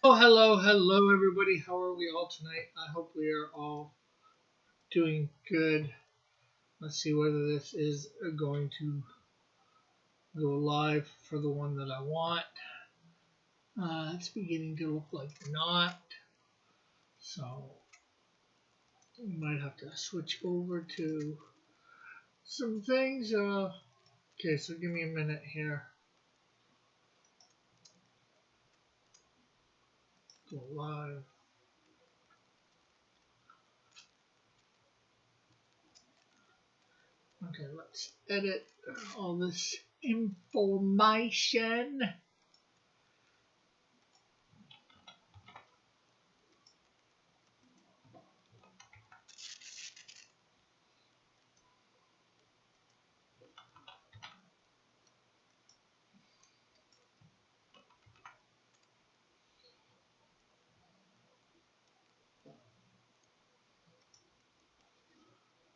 Hello, everybody. How are we all tonight? I hope we are all doing good. Let's see whether this is going to go live for the one that I want. It's beginning to look like not, so we might have to switch over to some things. Okay, so give me a minute here. Go live. Okay, let's edit all this information.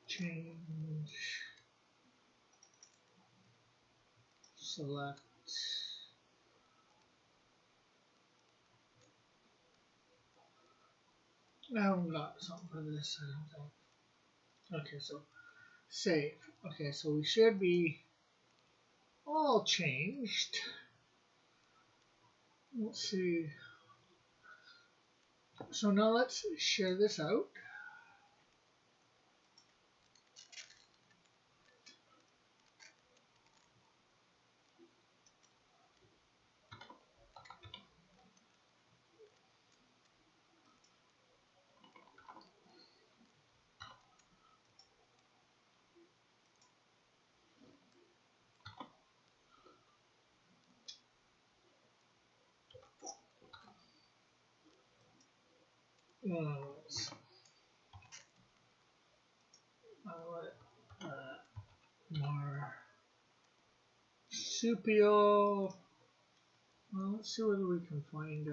Change. Select. I haven't got something for this, I don't think. Okay, so save. Okay, so we should be all changed. Let's see. So now let's share this out. Let's Marsupio. Well, let's see whether we can find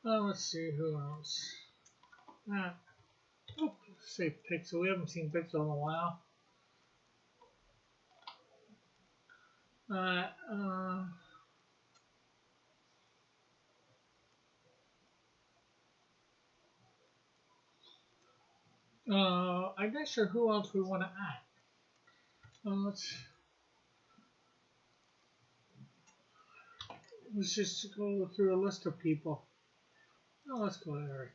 let's see who else. Oh, say Pixel. We haven't seen Pixel in a while. I'm not sure who else we want to add. Let's just go through a list of people. Let's go Eric.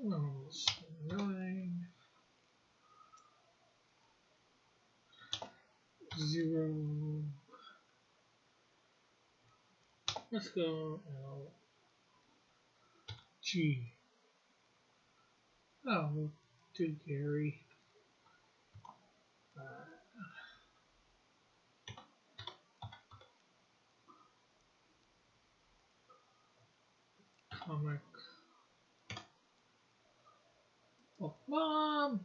No, 9 0. Let's go L G. Oh, we'll do Gary. Comic. Oh, Mom.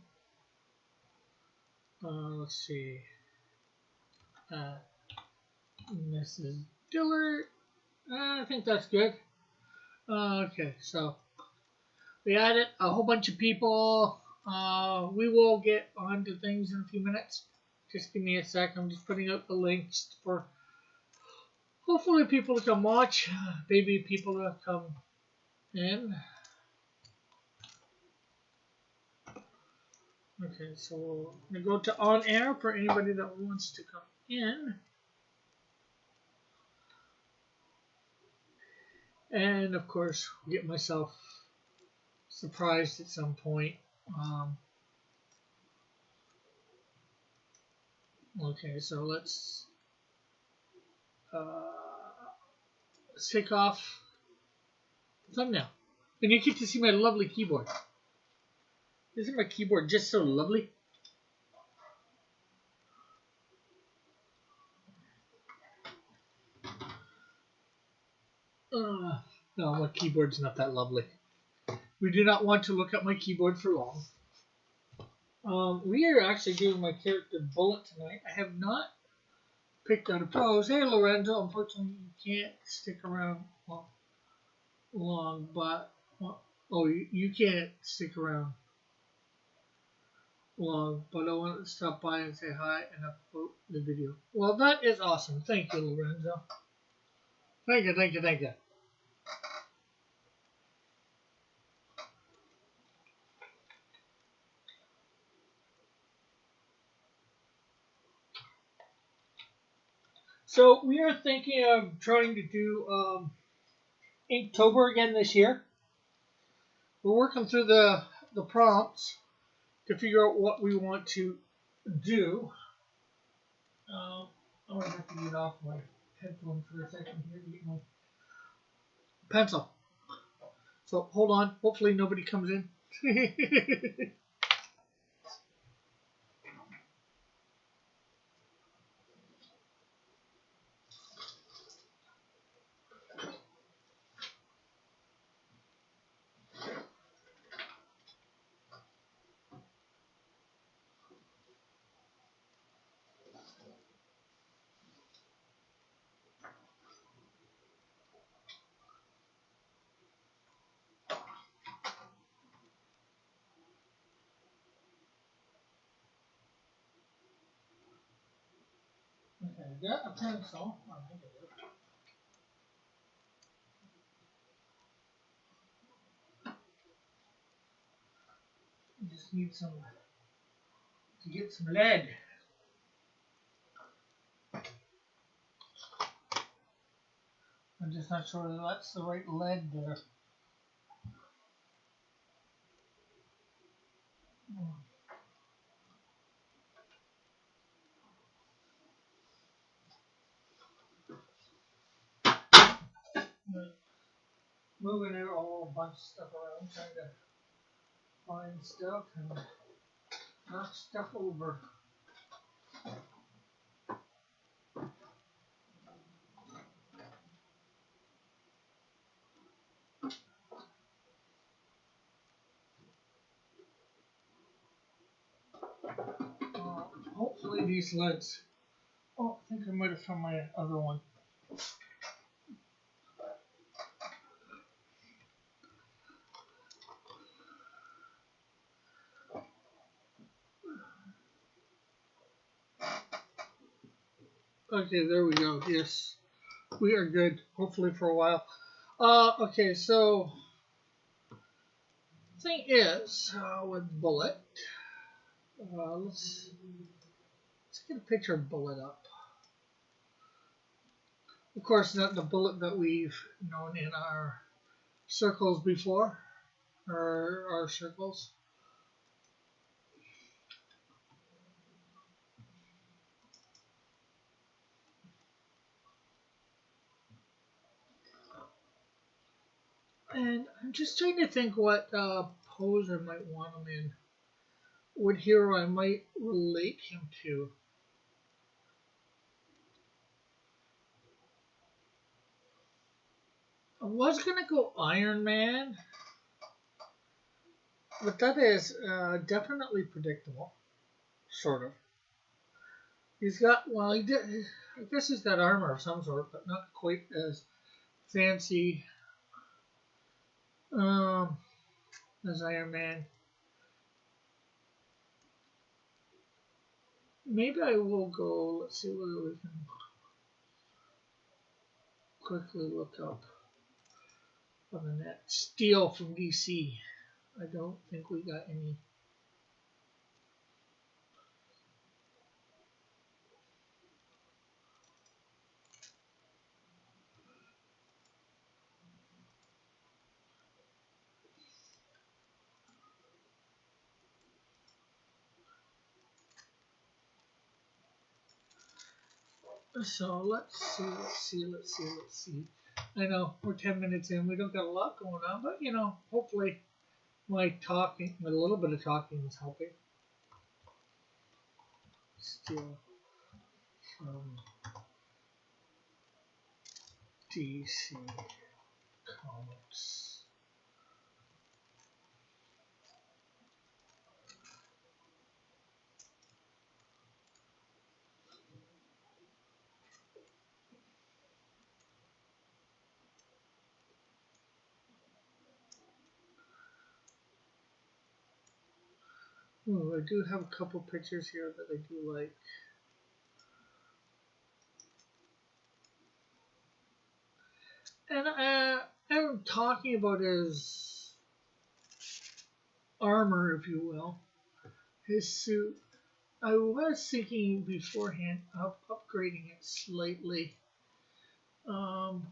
Let's see. Mrs. Dillard. I think that's good. Okay, so we added a whole bunch of people. We will get on to things in a few minutes. Just give me a sec. I'm just putting up the links for hopefully people to come watch. Maybe people to come in. Okay, so I'm going to go to on air for anybody that wants to come in. And of course, get myself surprised at some point. Okay, so let's take off thumbnail. And you get to see my lovely keyboard. Isn't my keyboard just so lovely? No, my keyboard's not that lovely. We do not want to look at my keyboard for long. We are actually doing my character Bullet tonight. I have not picked out a pose. Hey, Lorenzo, unfortunately you can't stick around long, but oh, you can't stick around long, but I wanted to stop by and say hi and upload the video. Well, that is awesome. Thank you, Lorenzo. Thank you, thank you, thank you. So we are thinking of trying to do Inktober again this year. We're working through the prompts to figure out what we want to do. I'm going to have to get off my headphones for a second here to get my pencil. So hold on. Hopefully nobody comes in. Okay, I got a pencil. I think I do. Just need some to get some lead. I'm just not sure that that's the right lead there. Moving a whole bunch of stuff around, trying to find stuff and knock stuff over. Hopefully these leads. Oh, I think I might have found my other one. Okay, there we go. Yes, we are good. Hopefully for a while. Okay, so thing is with Bullet. Let's get a picture of Bullet up. Of course, not the Bullet that we've known in our circles before, or our circles. And I'm just trying to think what pose I might want him in. What hero I might relate him to. I was going to go Iron Man, but that is definitely predictable, sort of. He's got, well, I guess he's got armor of some sort, but not quite as fancy as Iron Man. Maybe I will go, let's see whether we can quickly look up on the net. Steel from DC. I don't think we got any. So let's see. I know we're 10 minutes in. We don't got a lot going on, but you know, hopefully my little bit of talking is helping. Still from DC Comics. Ooh, I do have a couple pictures here that I do like. And I'm talking about his armor, if you will, his suit. I was thinking beforehand of upgrading it slightly. Um,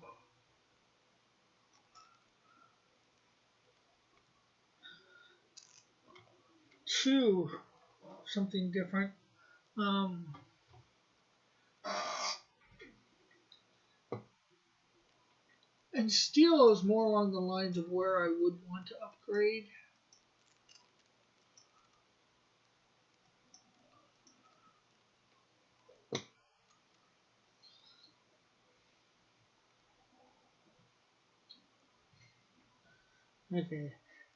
to something different. Um, and steel is more along the lines of where I would want to upgrade. Okay.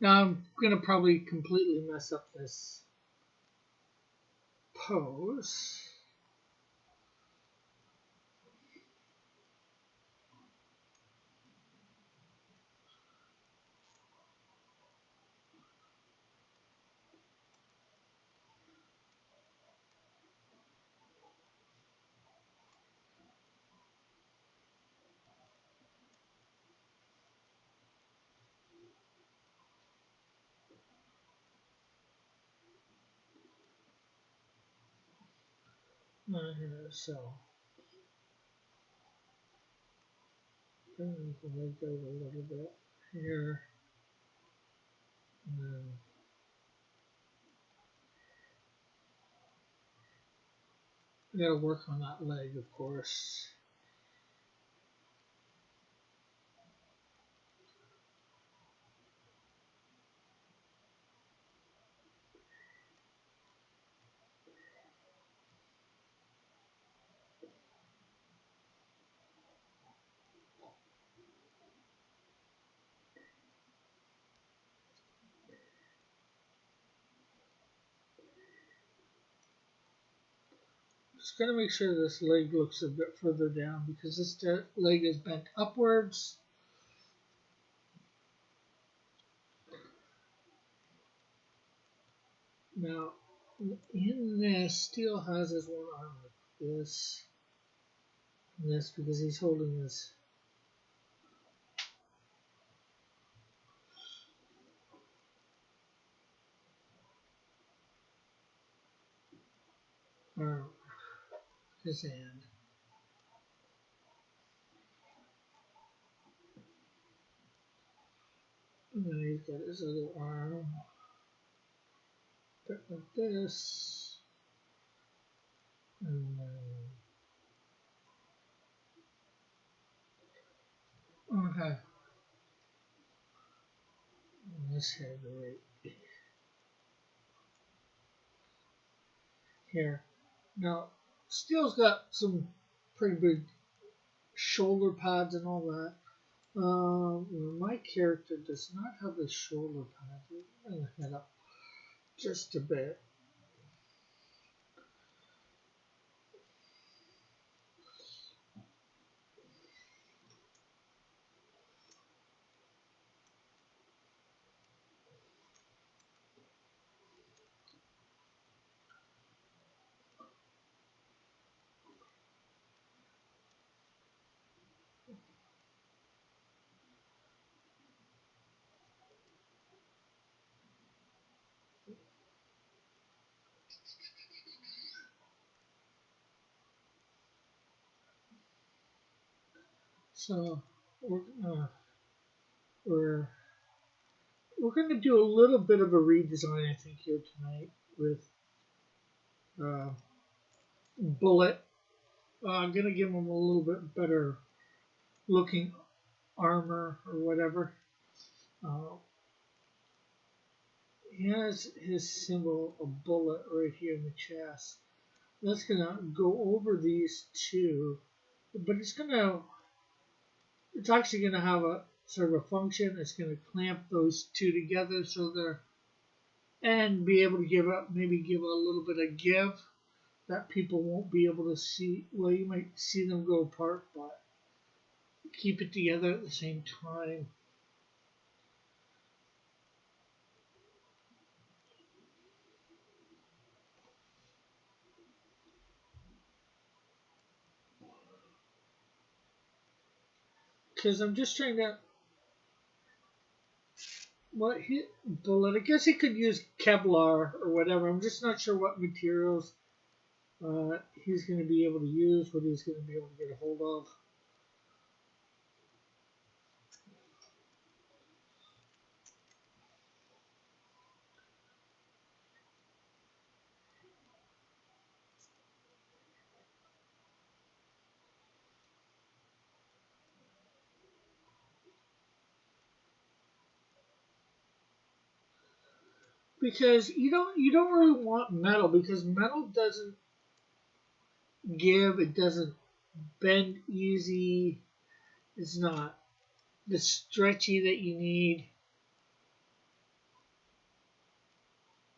Now I'm going to probably completely mess up this pose. So, bring the leg out a little bit here. And then I got to work on that leg, of course. Just going to make sure this leg looks a bit further down because this leg is bent upwards. Now, in this, Steel has his one arm like this. And this because he's holding this. Arm, his hand. And then he's got his other arm. Bit like this. And then. Okay. And this head right here. Now, Steel's got some pretty big shoulder pads and all that. My character does not have the shoulder pads. I'm going to head up just a bit. So we're going to do a little bit of a redesign, I think, here tonight with Bullet I'm gonna give him a little bit better looking armor or whatever. Uh, he has his symbol, a bullet, right here in the chest. That's gonna go over these two, but it's actually gonna have a sort of a function. It's gonna clamp those two together so they're and be able to maybe give a little bit of give that people won't be able to see. Well, you might see them go apart, but keep it together at the same time. Because I'm just trying to. What he bullet? I guess he could use Kevlar or whatever. I'm just not sure what materials he's going to be able to use, what he's going to be able to get a hold of. Because you don't really want metal because metal doesn't give, it doesn't bend easy. It's not the stretchy that you need.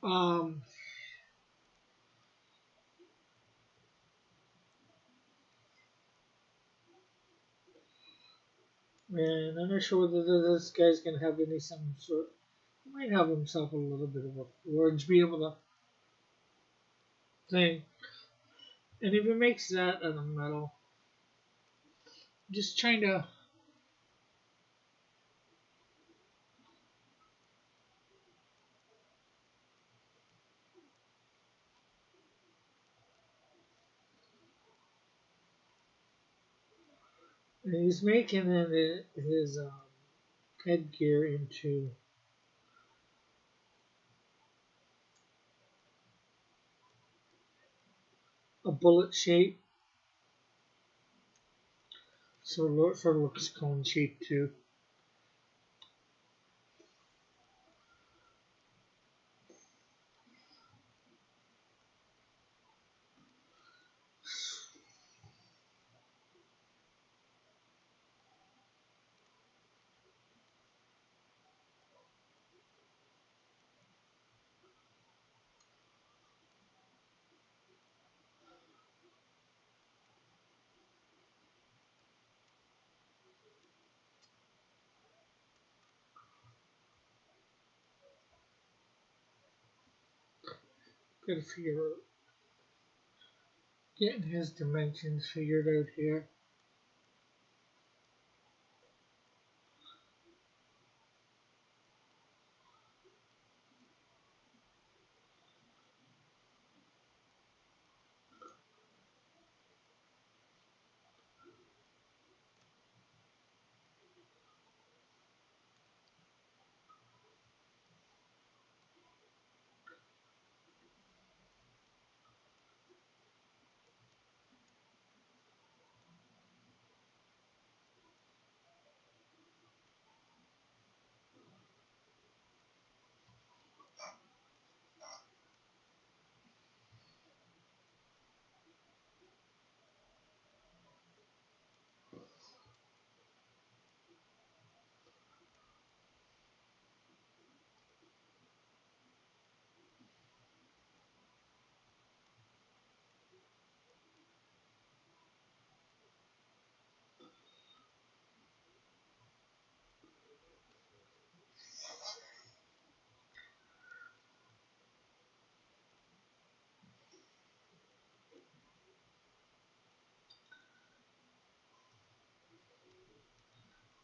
Um, and I'm not sure whether this guy's gonna have any some sort. He might have himself a little bit of a forge, be able to thing. And if he makes that out of metal, just trying to. And he's making his headgear into a bullet shape, so it sort of looks cone shaped too. Gotta figure out getting his dimensions figured out here.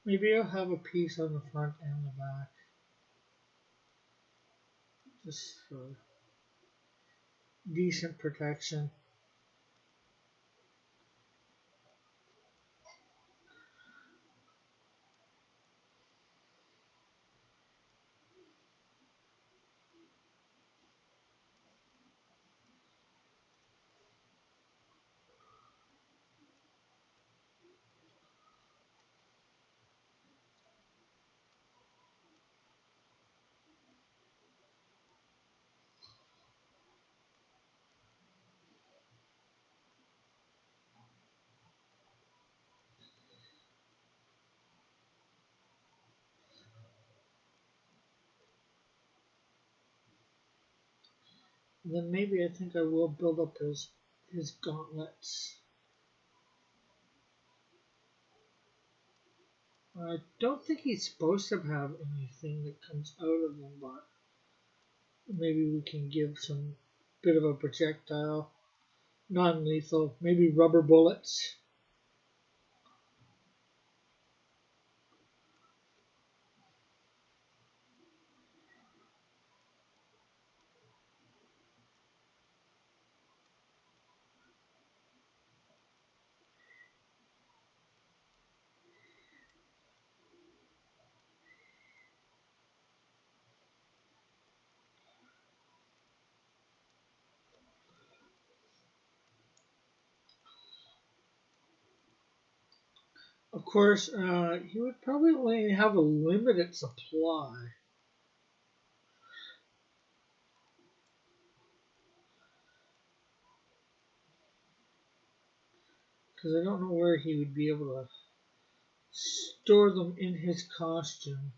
Maybe I'll have a piece on the front and the back, just for decent protection. Then maybe I think I will build up his gauntlets. I don't think he's supposed to have anything that comes out of them, but maybe we can give some bit of a projectile, non-lethal, maybe rubber bullets. Of course, he would probably only have a limited supply. Because I don't know where he would be able to store them in his costume.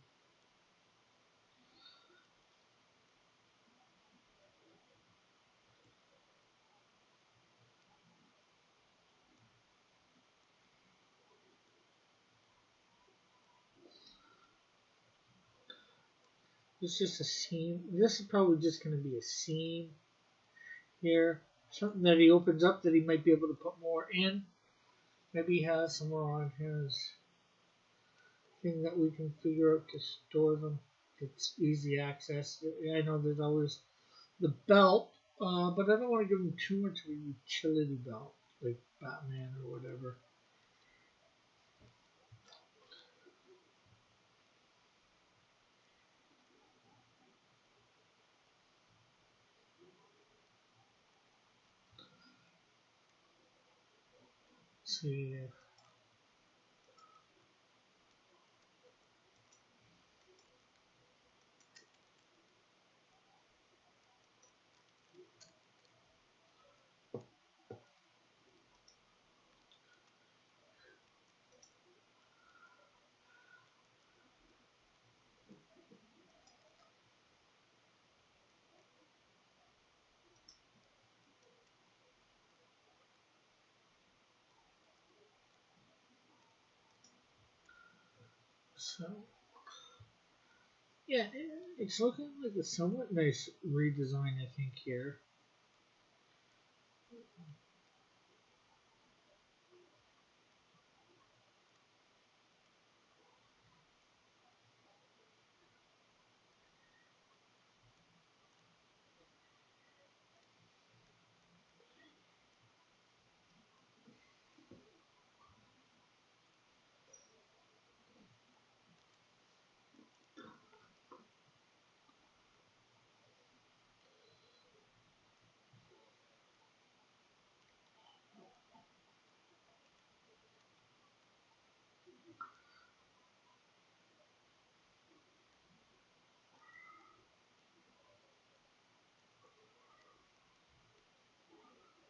It's just a seam. This is probably just going to be a seam here. Something that he opens up that he might be able to put more in. Maybe he has somewhere on his thing that we can figure out to store them. It's easy access. I know there's always the belt, but I don't want to give him too much of a utility belt, like Batman or whatever. See, so yeah, it's looking like a somewhat nice redesign, I think here.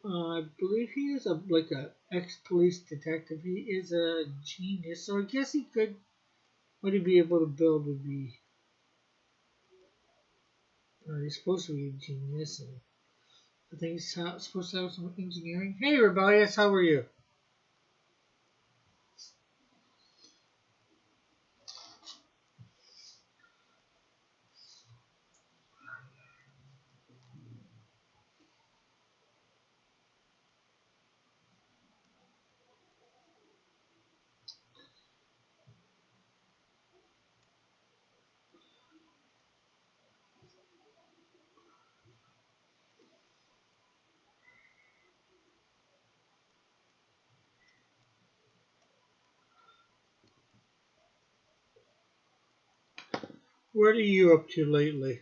I believe he is a ex-police detective. He is a genius, so I guess he could. What he'd be able to build would be. He's supposed to be a genius, and I think he's supposed to have some engineering. Hey, Rebellious, how are you? What are you up to lately?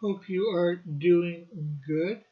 Hope you are doing good.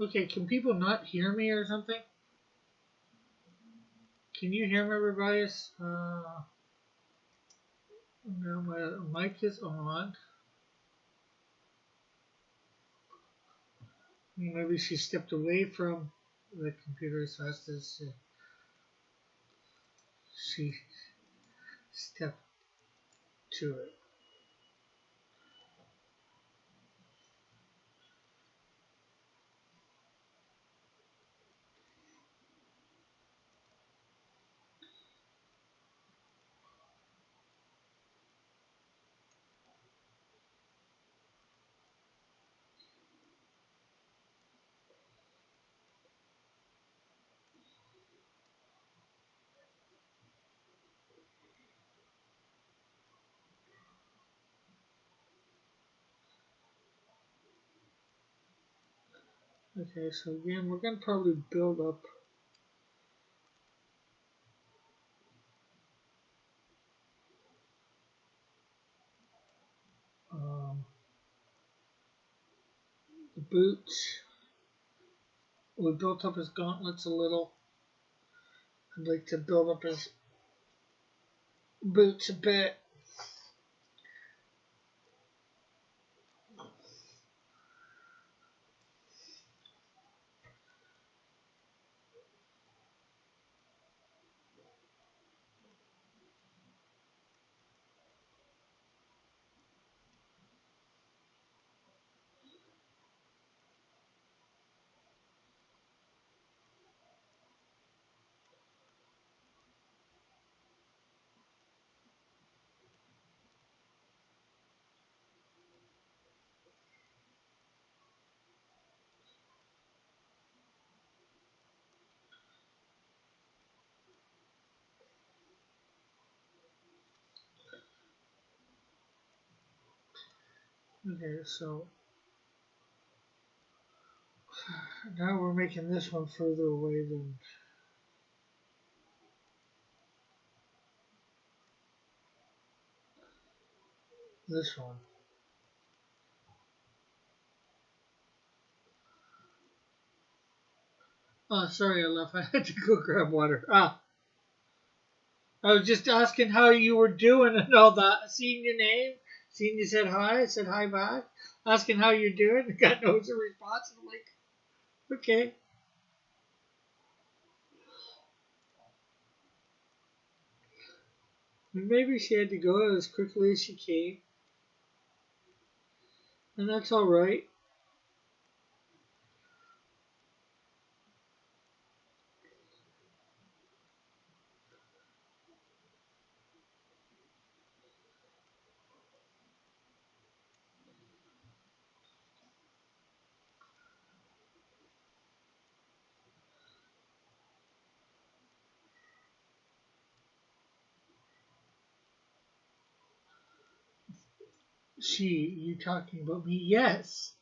Okay, can people not hear me or something? Can you hear me, everybody? Now my mic is on. Maybe she stepped away from the computer as fast as she stepped to it. Okay, so again, we're going to probably build up um, the boots. We built up his gauntlets a little. I'd like to build up his boots a bit. Okay, so now we're making this one further away than this one. Oh, sorry, I left. I had to go grab water. I was just asking how you were doing and all that. Seeing your name, seeing you said hi, I said hi back. Asking how you're doing, got no response. And I'm like, okay. Maybe she had to go as quickly as she came, and that's all right. She, you talking about me? Yes.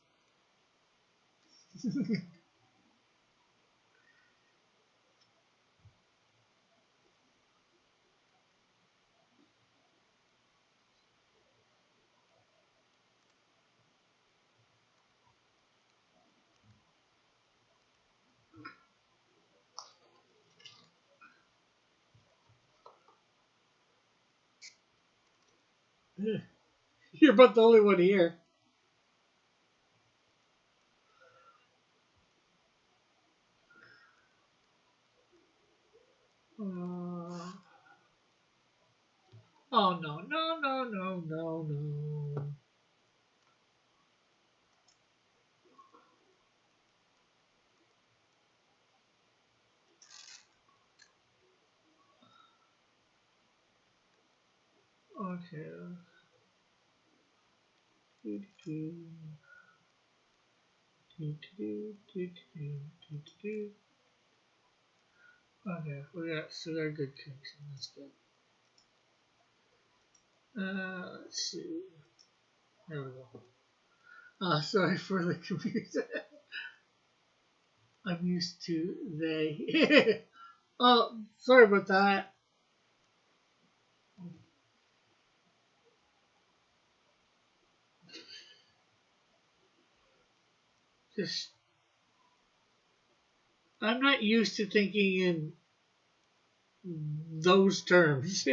You're about the only one here. Oh no, no, no, no, no, no. Okay. Okay, we got a good connection. That's good. Let's see. There we go. Sorry for the confusion. I'm used to they. Oh, sorry about that. Just I'm not used to thinking in those terms.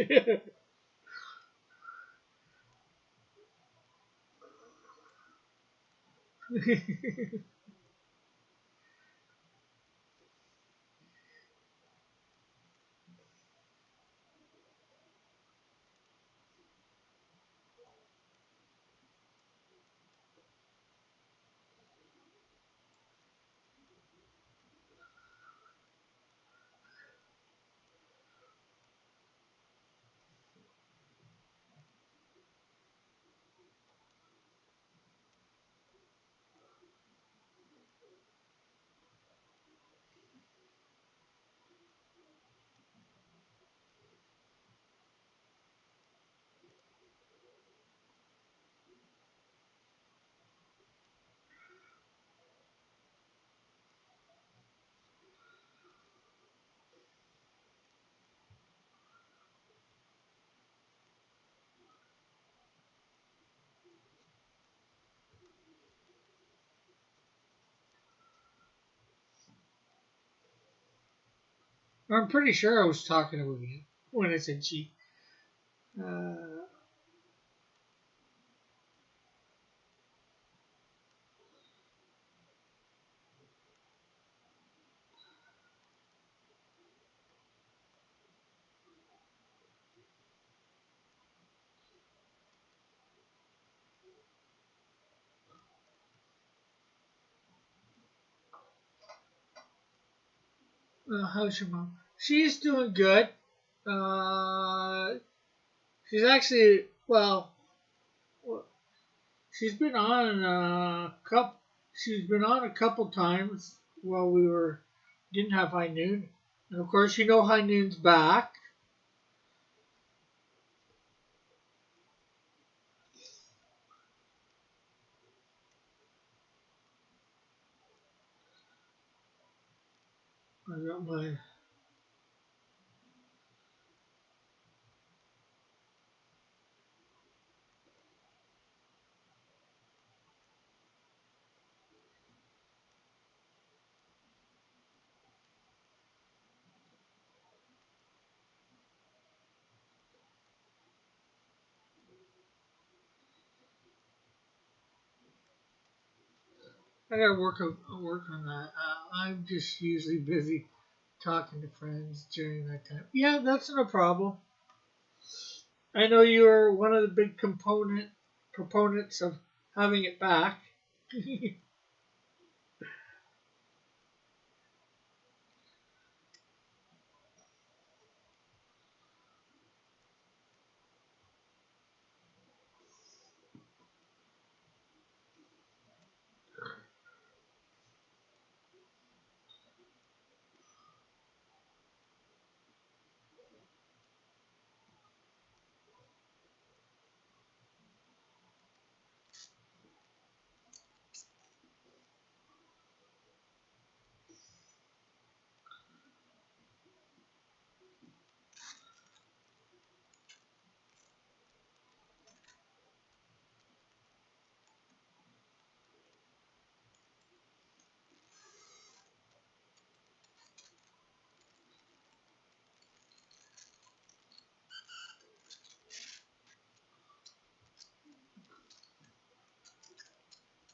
I'm pretty sure I was talking about you when I said she. Uh, how's your mom? She's doing good. Uh, she's actually she's been on a couple. She's been on a couple times while we didn't have high noon, and of course you know high noon's back. I got my I gotta work on that. I'm just usually busy talking to friends during that time. Yeah, that's no problem. I know you are one of the big proponents of having it back.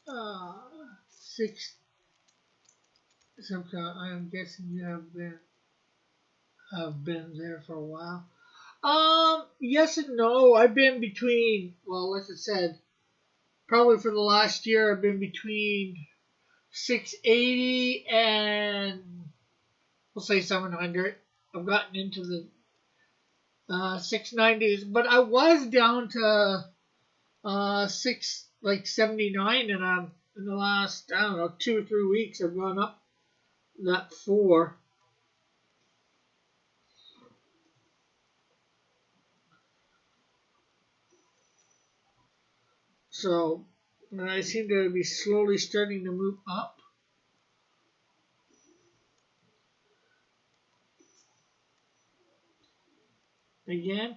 uh, six. I am guessing you have been there for a while. Yes and no. I've been between. Well, like I said, probably for the last year, I've been between 680 and we'll say 700. I've gotten into the 690s, but I was down to 79, and I'm in the last, I don't know, 2 or 3 weeks I've gone up that 4. So I seem to be slowly starting to move up again.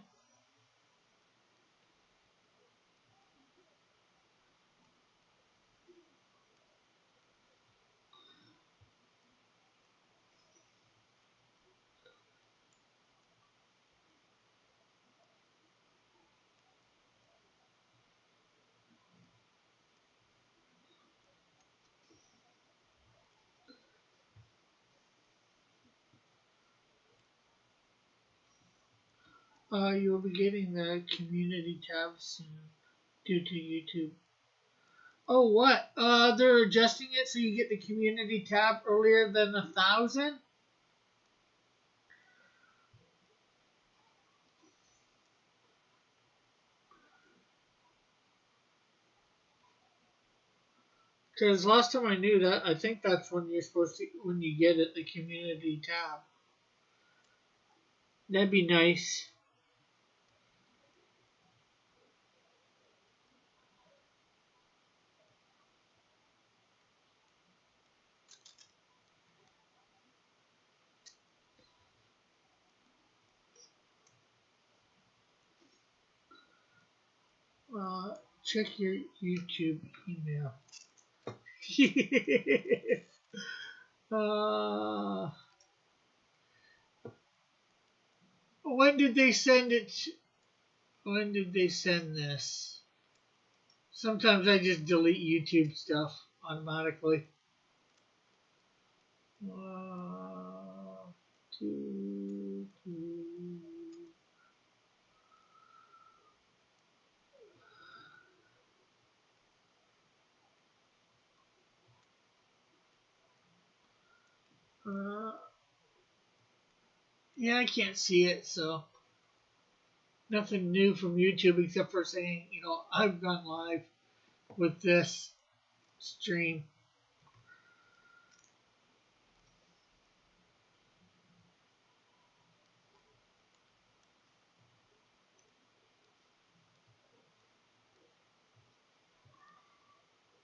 You will be getting the community tab soon due to YouTube. Oh, what? They're adjusting it so you get the community tab earlier than 1,000? Because last time I knew that, I think that's when you're supposed to, when you get it, the community tab. That'd be nice. Check your YouTube email. uh, when did they send it? When did they send this? Sometimes I just delete YouTube stuff automatically. Two, two. Yeah, I can't see it, so nothing new from YouTube except for saying, I've gone live with this stream.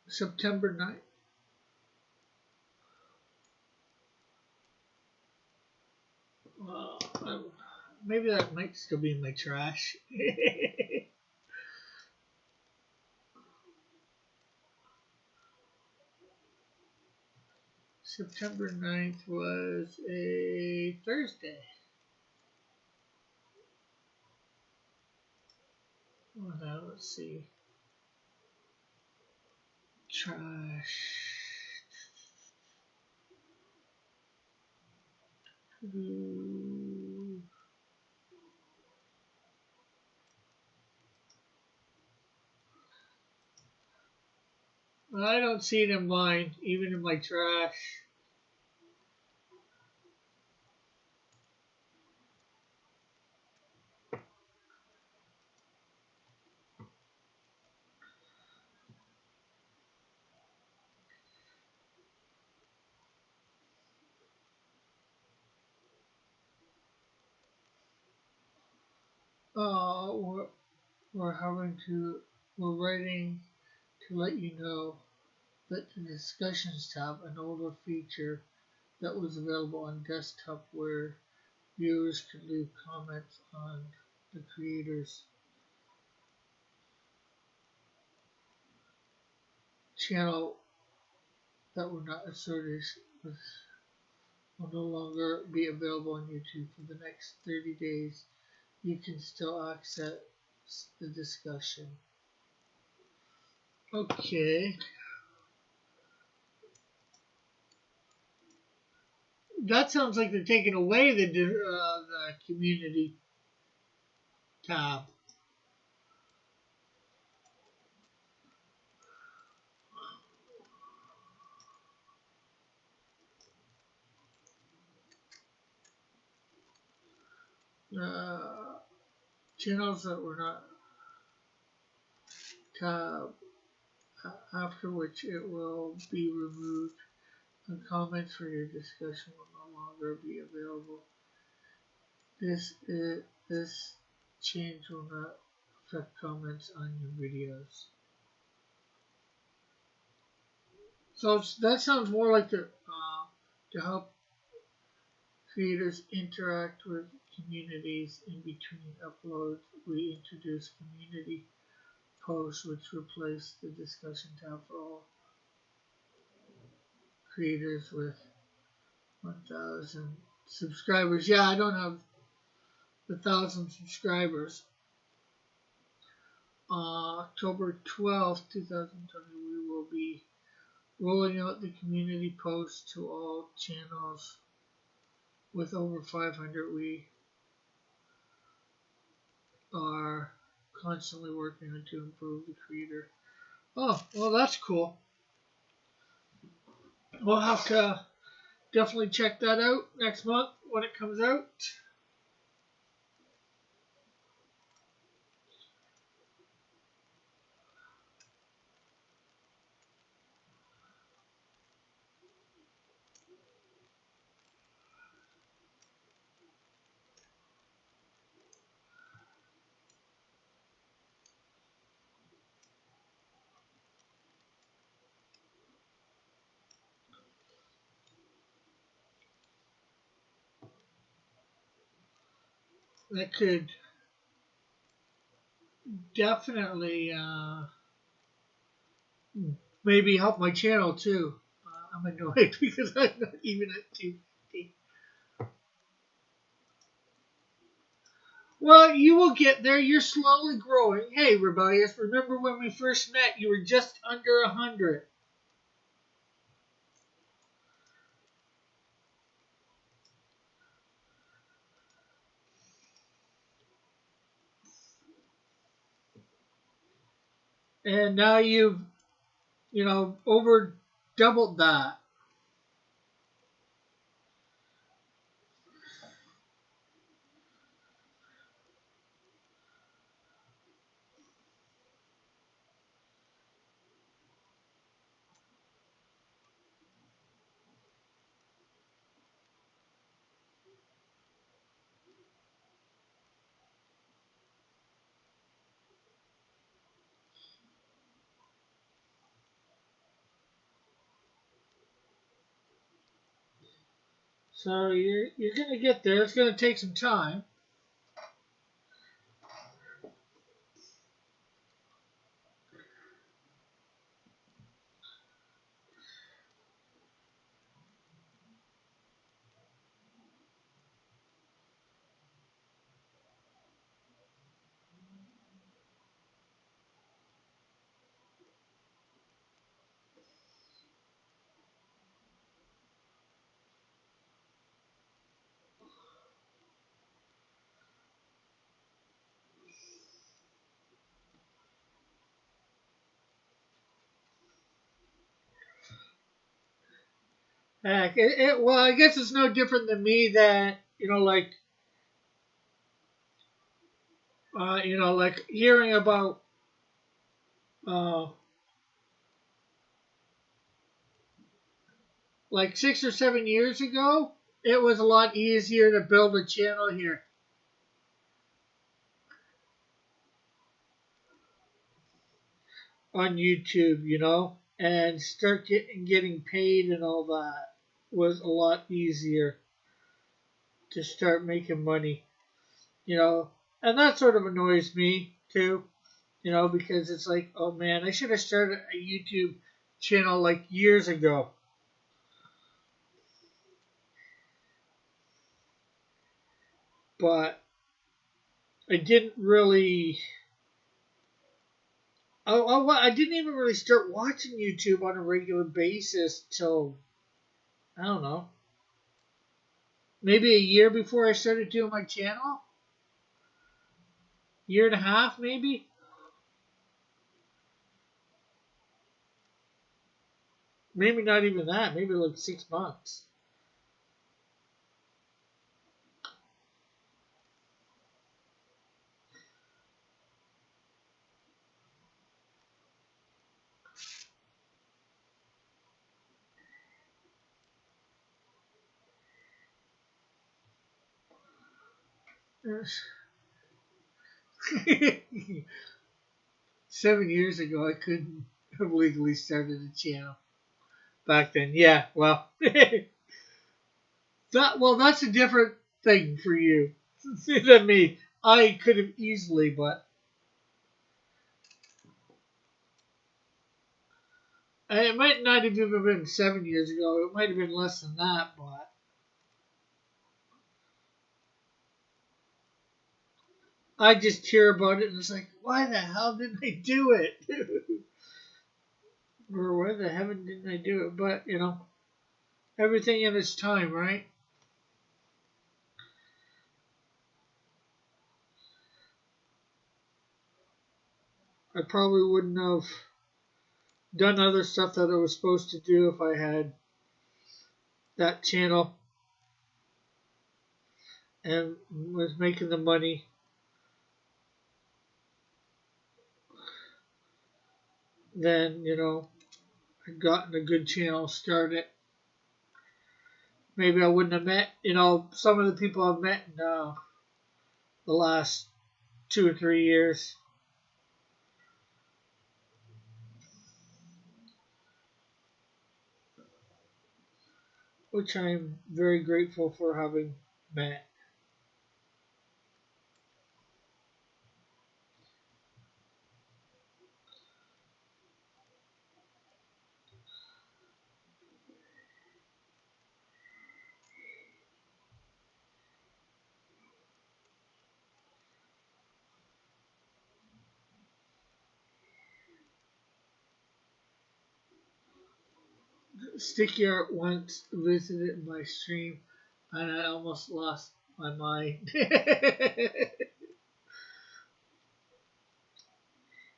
September 9th. Maybe that might still be in my trash. September 9th was a Thursday. Let's see. Trash. I don't see it in mine, even in my trash. We're we're writing to let you know that the Discussions tab, an older feature that was available on desktop where viewers could leave comments on the creator's channel that were not asserted, will no longer be available on YouTube for the next 30 days. You can still access the discussion. Okay. That sounds like they're taking away the community tab. channels that were not tabbed, after which it will be removed, and comments for your discussion will no longer be available. This change will not affect comments on your videos. So that sounds more like to help creators interact with communities in between uploads. We introduce community posts, which replace the discussion tab for all creators with 1,000 subscribers. Yeah, I don't have the 1,000 subscribers. October 12th, 2020, we will be rolling out the community post to all channels with over 500. We are constantly working on to improve the creator. Oh, well, that's cool. We'll have to definitely check that out next month when it comes out. That could definitely maybe help my channel too. I'm annoyed because I'm not even at 250. Well, you will get there. You're slowly growing. Hey, Rebellious, remember when we first met, you were just under 100. And now you've, over doubled that. So you're going to get there. It's going to take some time. Heck, well, I guess it's no different than me that, like hearing about, uh, like 6 or 7 years ago, it was a lot easier to build a channel here on YouTube, and start getting paid and all that was a lot easier to start making money, and that sort of annoys me too, because it's like, oh man, I should have started a YouTube channel like years ago. But I didn't really. I didn't even really start watching YouTube on a regular basis till, I don't know, maybe a year before I started doing my channel. Year and a half, maybe. Maybe not even that. Maybe like 6 months. 7 years ago, I couldn't have legally started a channel back then. Yeah, well, that's a different thing for you than me. I could have easily, but it might not have even been 7 years ago. It might have been less than that, but I just hear about it and it's like, why the hell didn't I do it? Or why the heaven didn't I do it? But, everything in its time, right? I probably wouldn't have done other stuff that I was supposed to do if I had that channel and was making the money. Then, I'd gotten a good channel started. Maybe I wouldn't have met, some of the people I've met in the last 2 or 3 years. Which I'm very grateful for having met. Sticky Art once visited my stream and I almost lost my mind.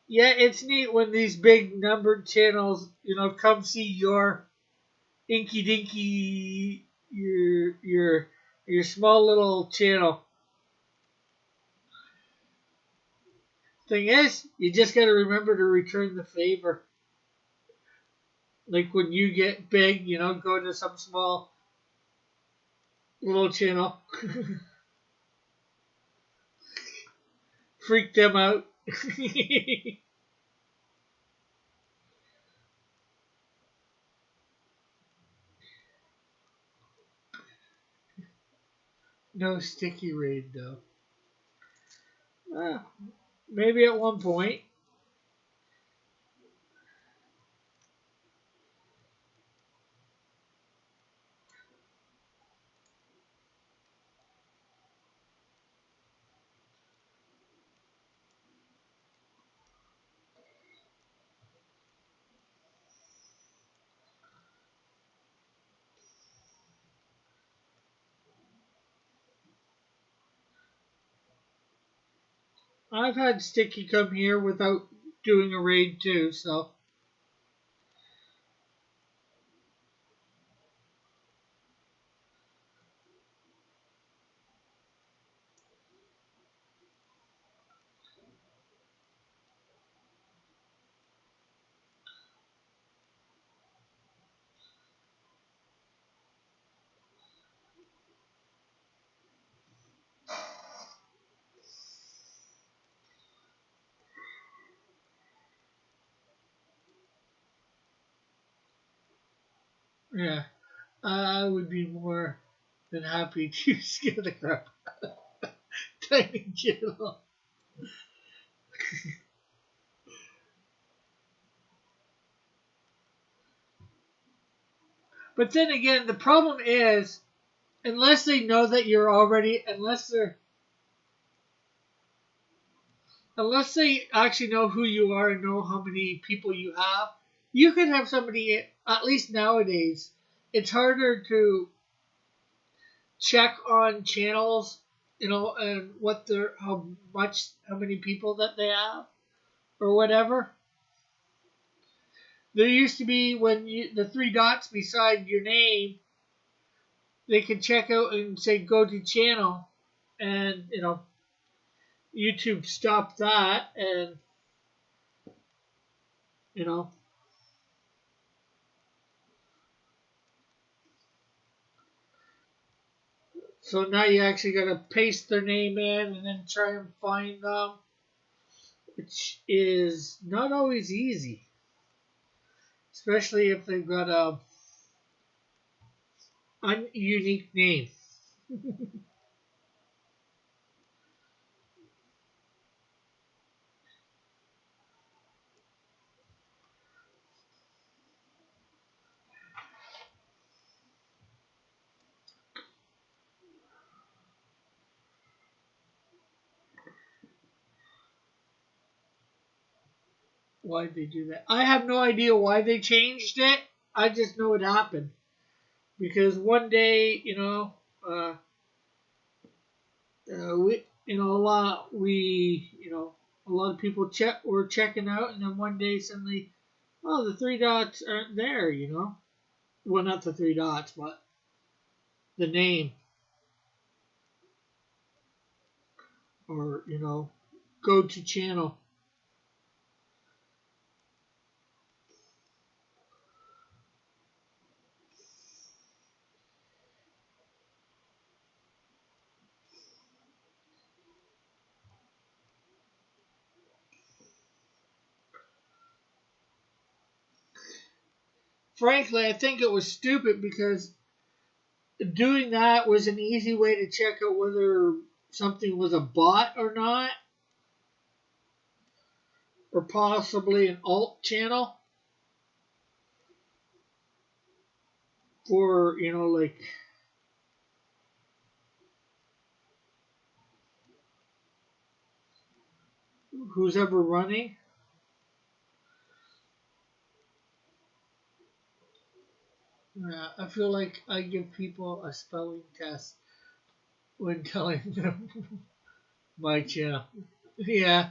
Yeah, it's neat when these big numbered channels, come see your inky dinky your small little channel. Thing is, you just gotta remember to return the favor. Like when you get big, go to some small little channel. Freak them out. No sticky raid though. Well, maybe at one point. I've had Sticky come here without doing a raid too, so. Yeah, I would be more than happy to scare the crap tiny channel. But then again, the problem is, unless they know that you're already, unless they actually know who you are and know how many people you have, you could have somebody, at least nowadays, it's harder to check on channels, and how many people that they have or whatever. There used to be the three dots beside your name, they could check out and say go to channel, and YouTube stopped that, and you know So now you actually got to paste their name in and then try and find them, which is not always easy, especially if they've got a unique name. Why'd they do that? I have no idea why they changed it. I just know it happened because one day, a lot of people were checking out, and then one day suddenly, oh, the three dots aren't there. Well, not the three dots, but the name, or go to channel. Frankly, I think it was stupid because doing that was an easy way to check out whether something was a bot or not, or possibly an alt channel for like who's ever running. I feel like I give people a spelling test when telling them my channel. Yeah.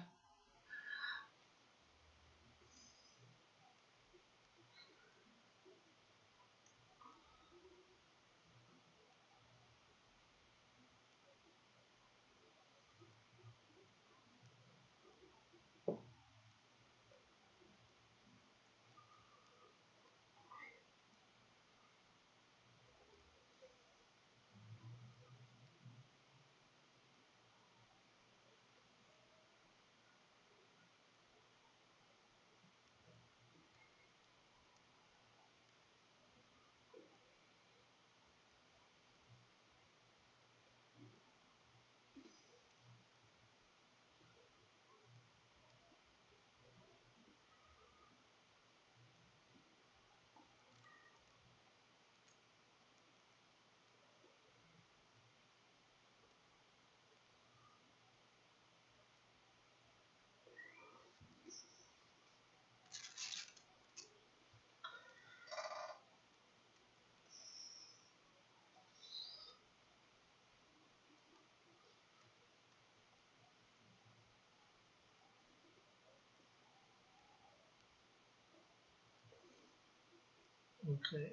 Okay.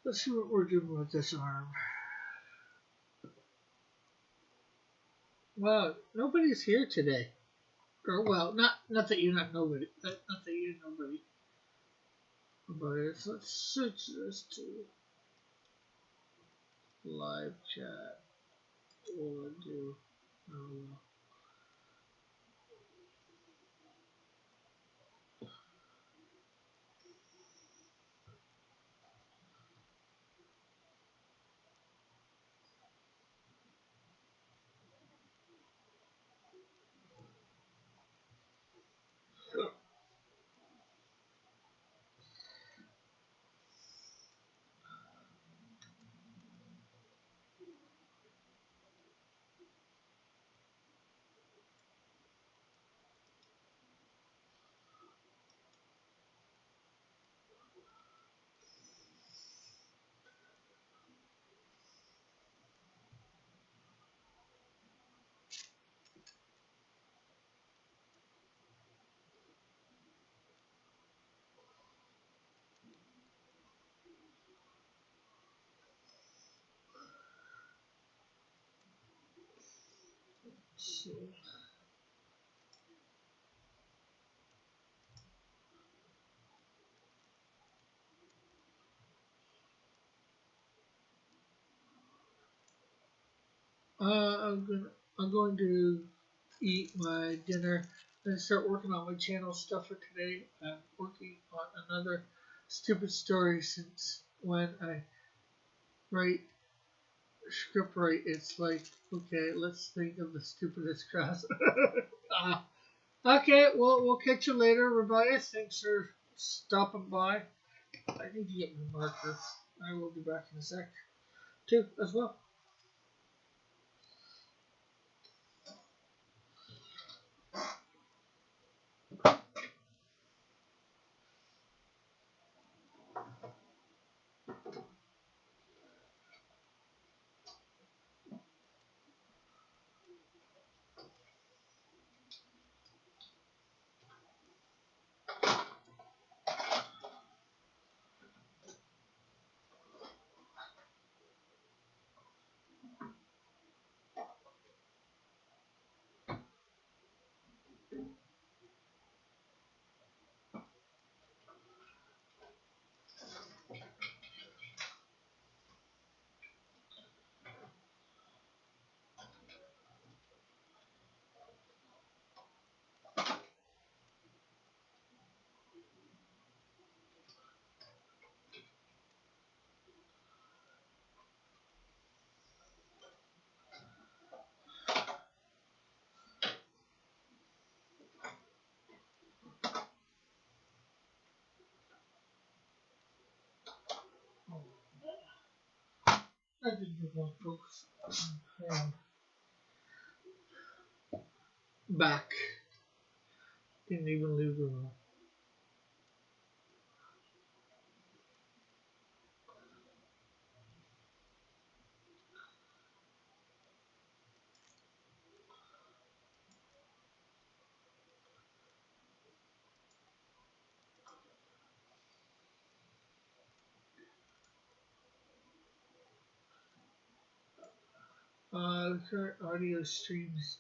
Let's see what we're doing with this arm. Well, nobody's here today. Or well, not that you're not nobody. Not that you're nobody. But let's switch this to live chat. We'll do. Um, let's see. I'm going to eat my dinner and start working on my channel stuff for today. I'm working on another stupid story since when I write script write, it's like, okay, let's think of the stupidest crap. Okay, well, we'll catch you later, Rebecca. Thanks for stopping by. I need to get my marker. I will be back in a sec, too, as well. I didn't get one, folks. Back. Didn't even leave the room. The current audio streams.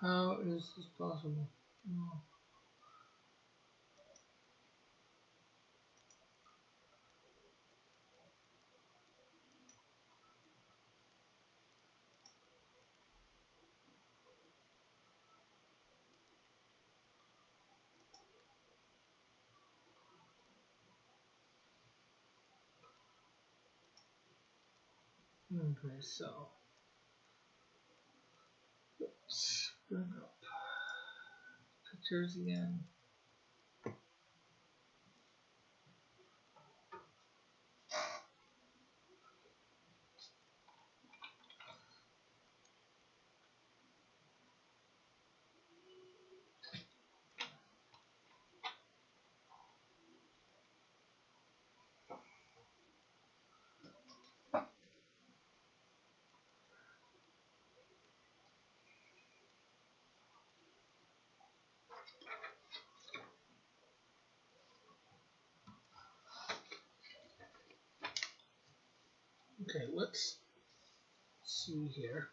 How is this possible? Oh. Okay, so let's bring up pictures again. Okay, let's see here.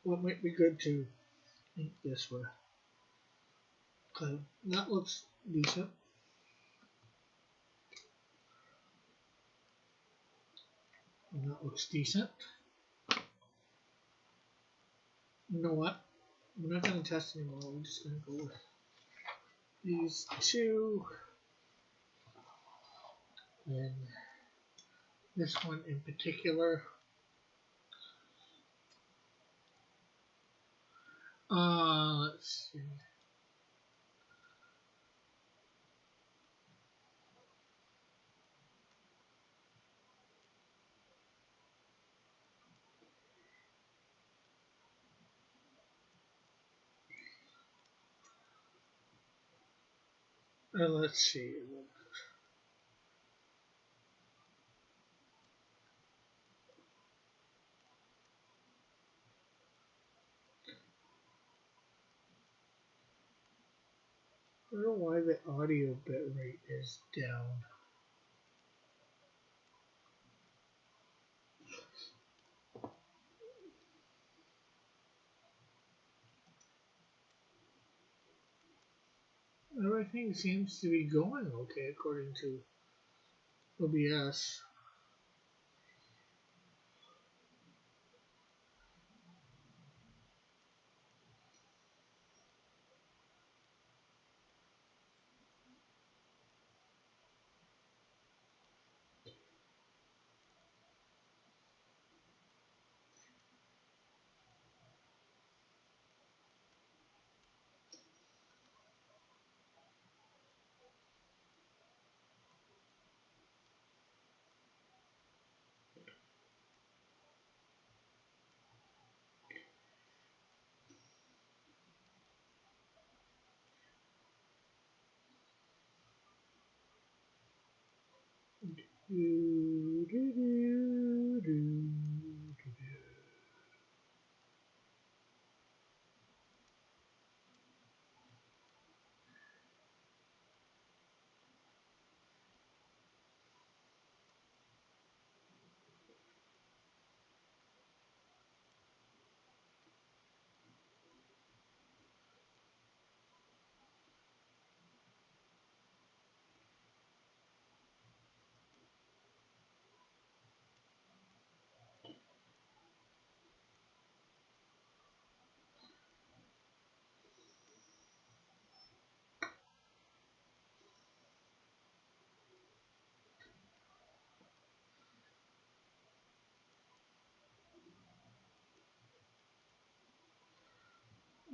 What might be good to ink this with? Okay, that looks decent. And that looks decent. You know what? We're not going to test anymore. We're just going to go with these two. And this one in particular. Let's see. Let's see. I don't know why the audio bitrate is down. I everything seems to be going okay according to OBS.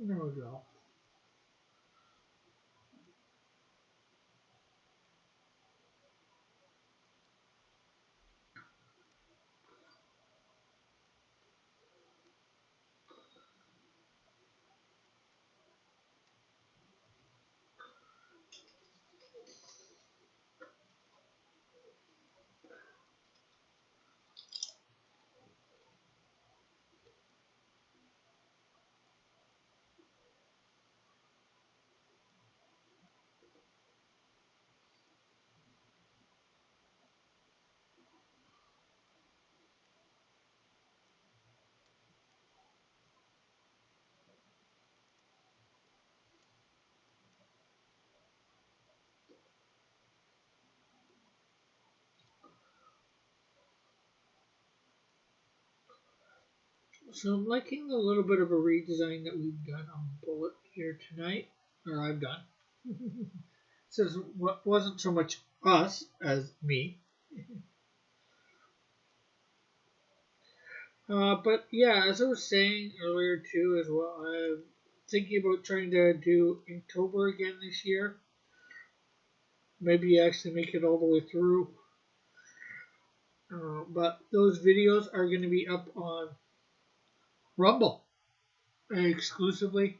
There we go. So I'm liking the little bit of a redesign that we've done on Bullet here tonight, or I've done. So what wasn't so much us as me. But yeah, as I was saying earlier too, as well, I'm thinking about trying to do Inktober again this year. Maybe actually make it all the way through. But those videos are going to be up on Rumble exclusively.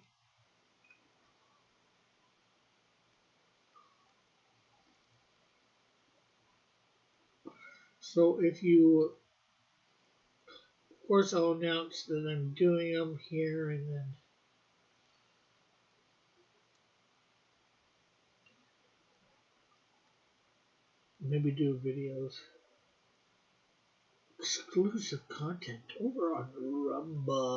So if you, of course, I'll announce that I'm doing them here, and then maybe do videos. Exclusive content over on Rumble.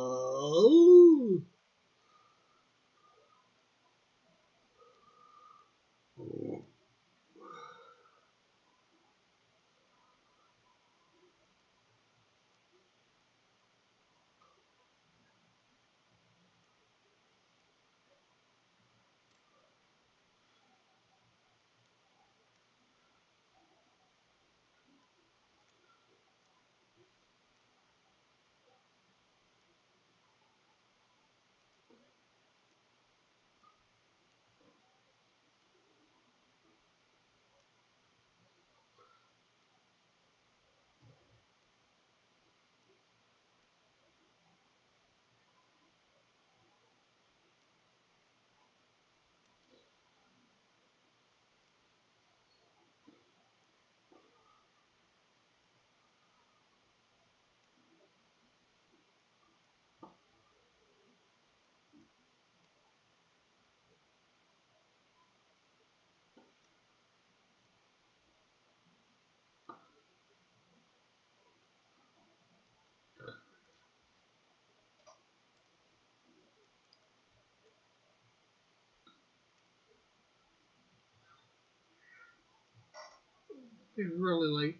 I'm really liking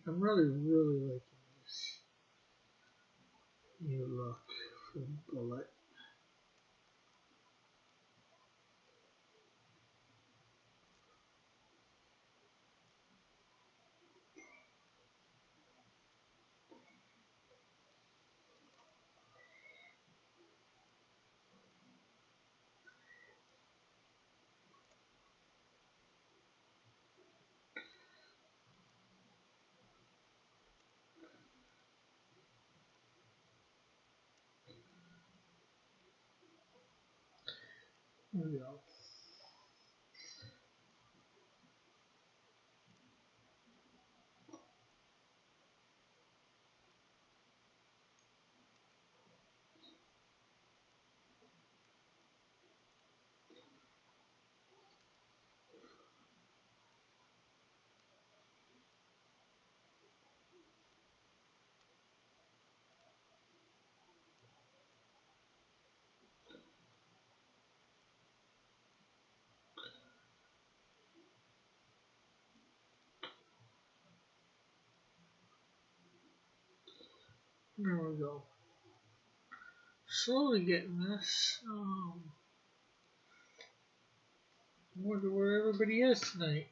this new look for Bullet. There we go. There we go. Slowly getting this. I wonder where everybody is tonight.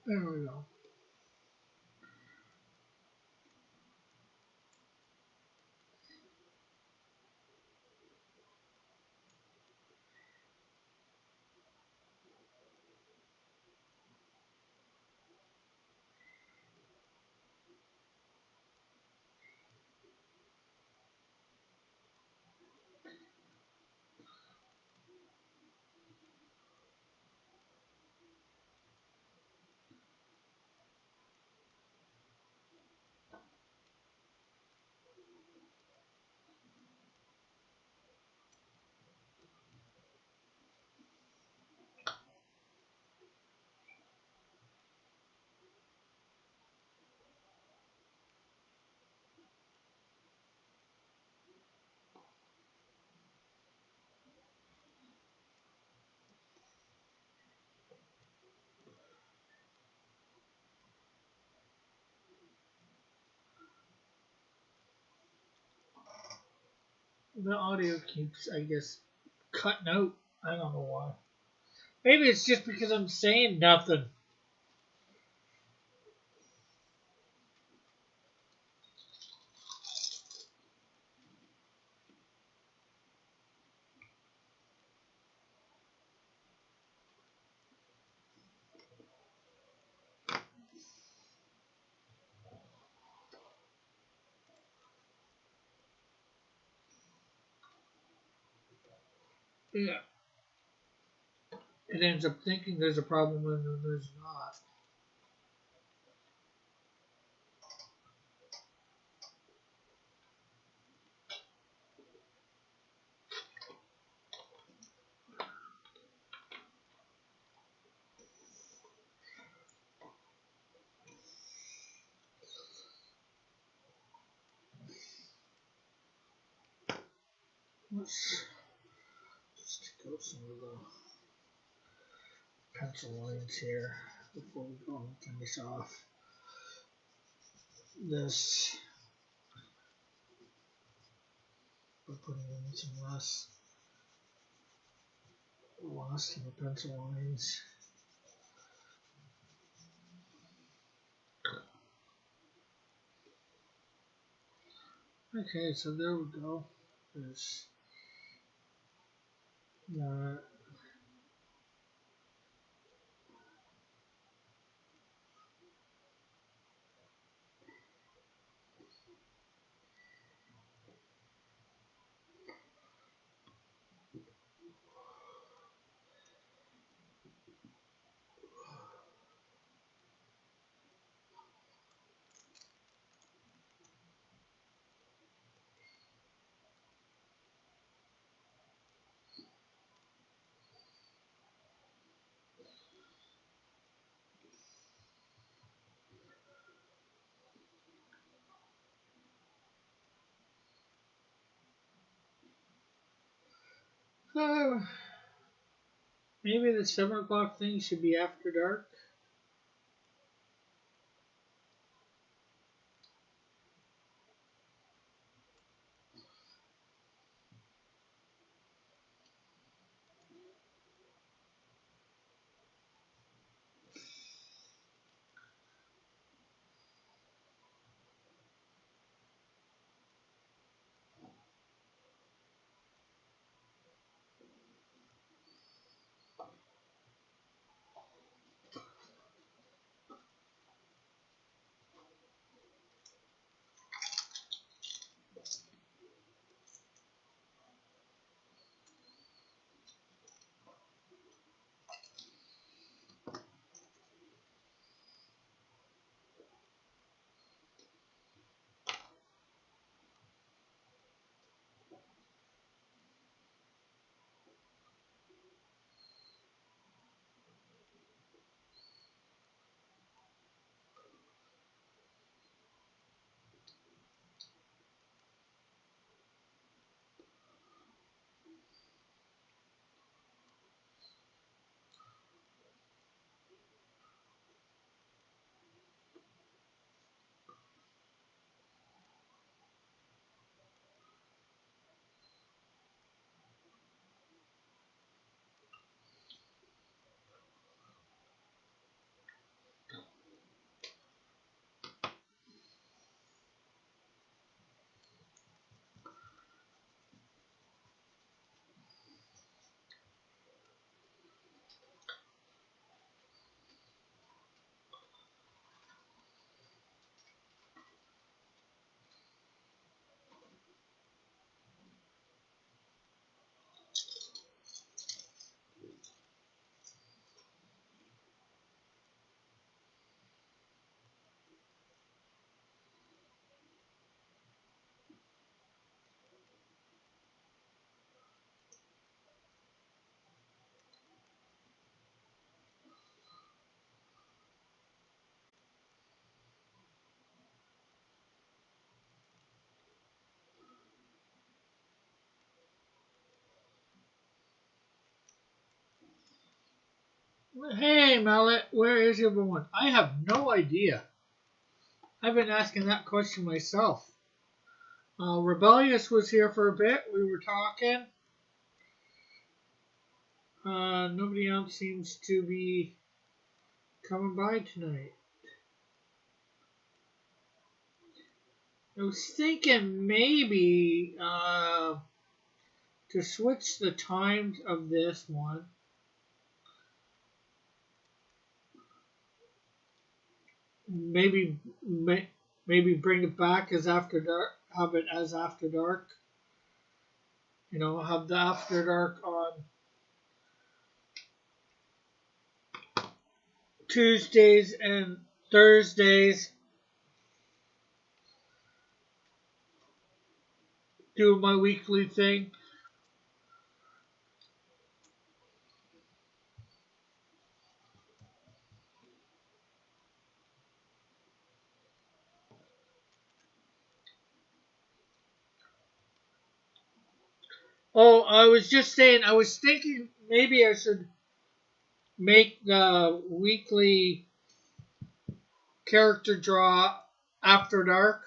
There we go. The audio keeps, I guess, cutting out. I don't know why. Maybe it's just because I'm saying nothing. Yeah. It ends up thinking there's a problem when there's not. Let's take out some of the pencil lines here before we go and finish off this by putting in some less in the pencil lines. Okay, so there we go. There's that. Maybe the 7 o'clock thing should be after dark. Hey, Mallet, where is everyone? I have no idea. I've been asking that question myself. Rebellious was here for a bit. We were talking. Nobody else seems to be coming by tonight. I was thinking maybe to switch the times of this one. Maybe bring it back as after dark. Have it as after dark. You know, have the after dark on Tuesdays and Thursdays. Do my weekly thing. Oh, I was just saying, I was thinking maybe I should make the weekly character draw after dark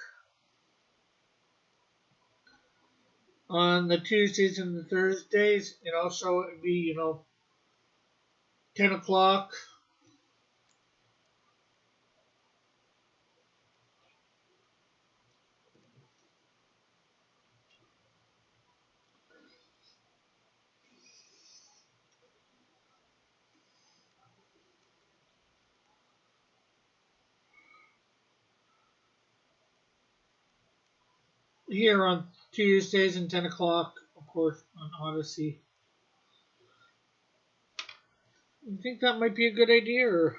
on the Tuesdays and the Thursdays, and also it'd be 10 o'clock. Here on Tuesdays and 10 o'clock, of course, on Odyssey. You think that might be a good idea? Or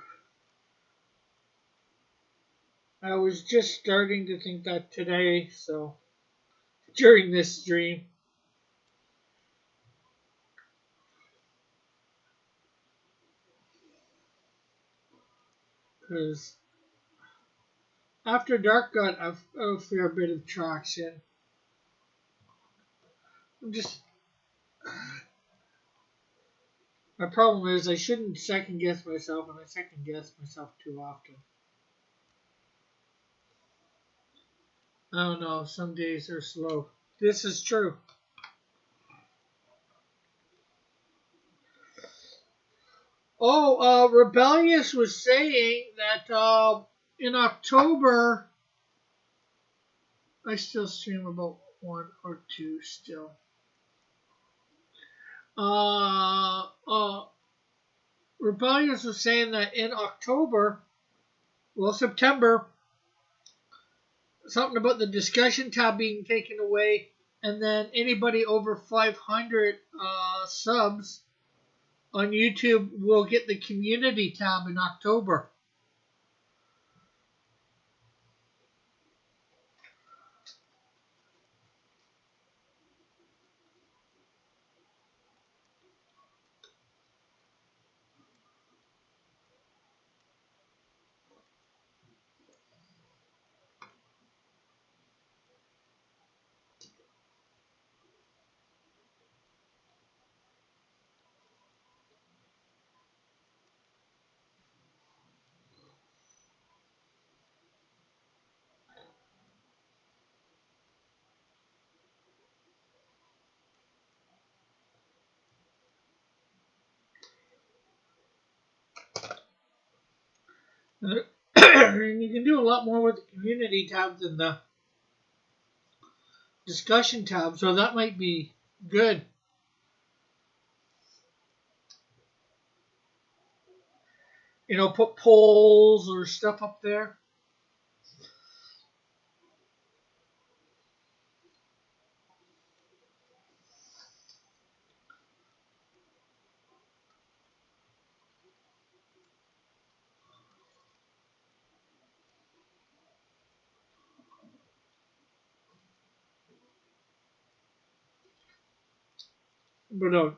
I was just starting to think that today, so during this stream. Because After Dark got a fair bit of traction. Just My problem is I shouldn't second guess myself, and I second guess myself too often. I don't know. Some days are slow. This is true. Oh, Rebellious was saying that in October, I still stream about one or two still. Rebellious was saying that in October, September, something about the discussion tab being taken away, and then anybody over 500 subs on YouTube will get the community tab in October. And you can do a lot more with the community tab than the discussion tab, so that might be good. Put polls or stuff up there. But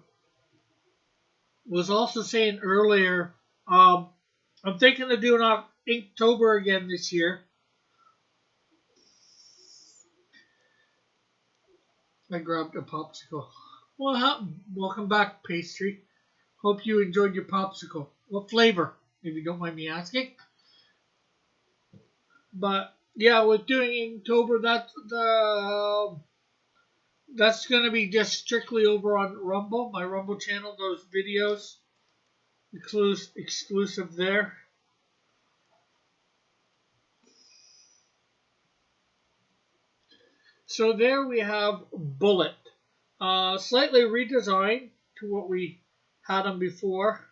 was also saying earlier, I'm thinking of doing Inktober again this year. I grabbed a popsicle. Well, welcome back, pastry. Hope you enjoyed your popsicle. What flavor, if you don't mind me asking? But yeah, with doing Inktober, that's gonna be just strictly over on Rumble, my Rumble channel. Those videos exclusive there. So there we have Bullet, slightly redesigned to what we had him before.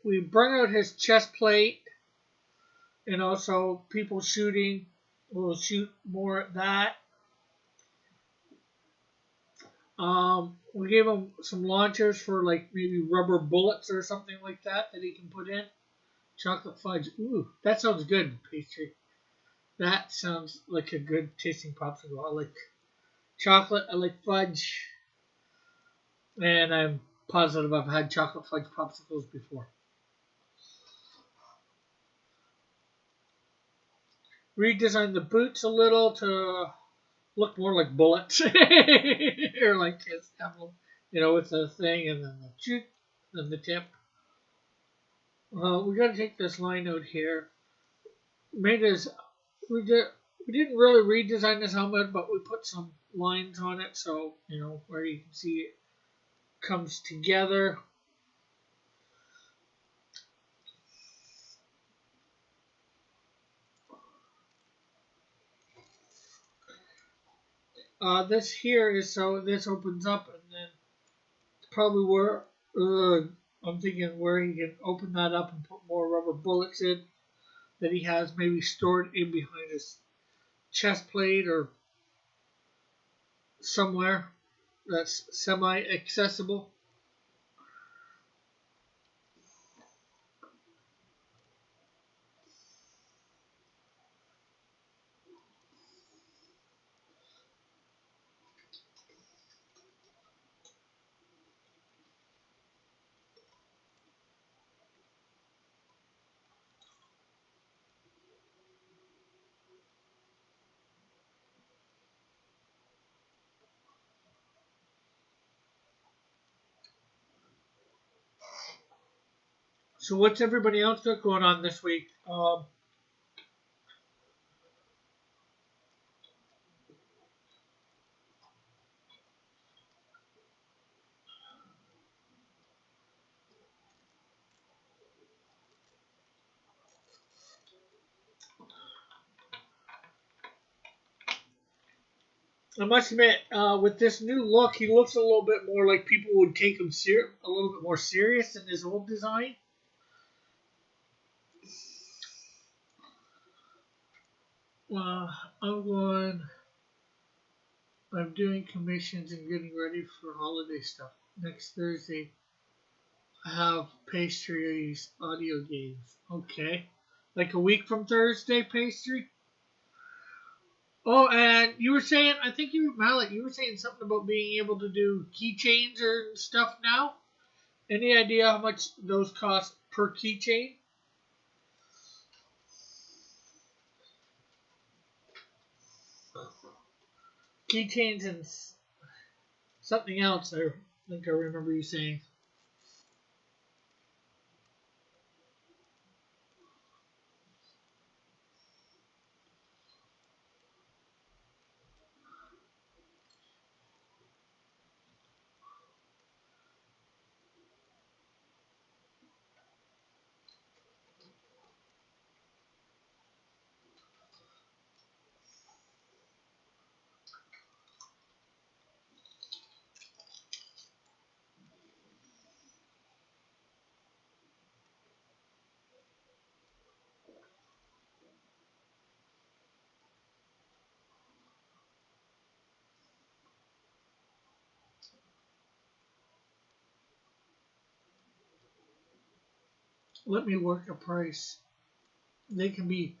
We bring out his chest plate, and also people shooting. We'll shoot more at that. We gave him some launchers for like maybe rubber bullets or something like that he can put in. Chocolate fudge. Ooh, that sounds good, pastry. That sounds like a good tasting popsicle. I like chocolate, I like fudge, and I'm positive I've had chocolate fudge popsicles before. Redesigned the boots a little to look more like bullets, or like his emblem, with the thing, and then the shoot. than the tip. We got to take this line out here. Made this. We did. We didn't really redesign this helmet, but we put some lines on it, so you know where you can see it comes together. This here is so this opens up, and then probably where I'm thinking where he can open that up and put more rubber bullets in that he has maybe stored in behind his chest plate or somewhere that's semi-accessible. So what's everybody else got going on this week? I must admit, with this new look, he looks a little bit more like people would take him a little bit more serious than his old design. Uh, I'm going. I'm doing commissions and getting ready for holiday stuff. Next Thursday, I have pastries audio games. Okay, like a week from Thursday, pastry. Oh, and you were saying, I think Mallet, you were saying something about being able to do keychains or stuff now. Any idea how much those cost per keychain? Keychains and something else. I think I remember you saying. Let me work a price. They can be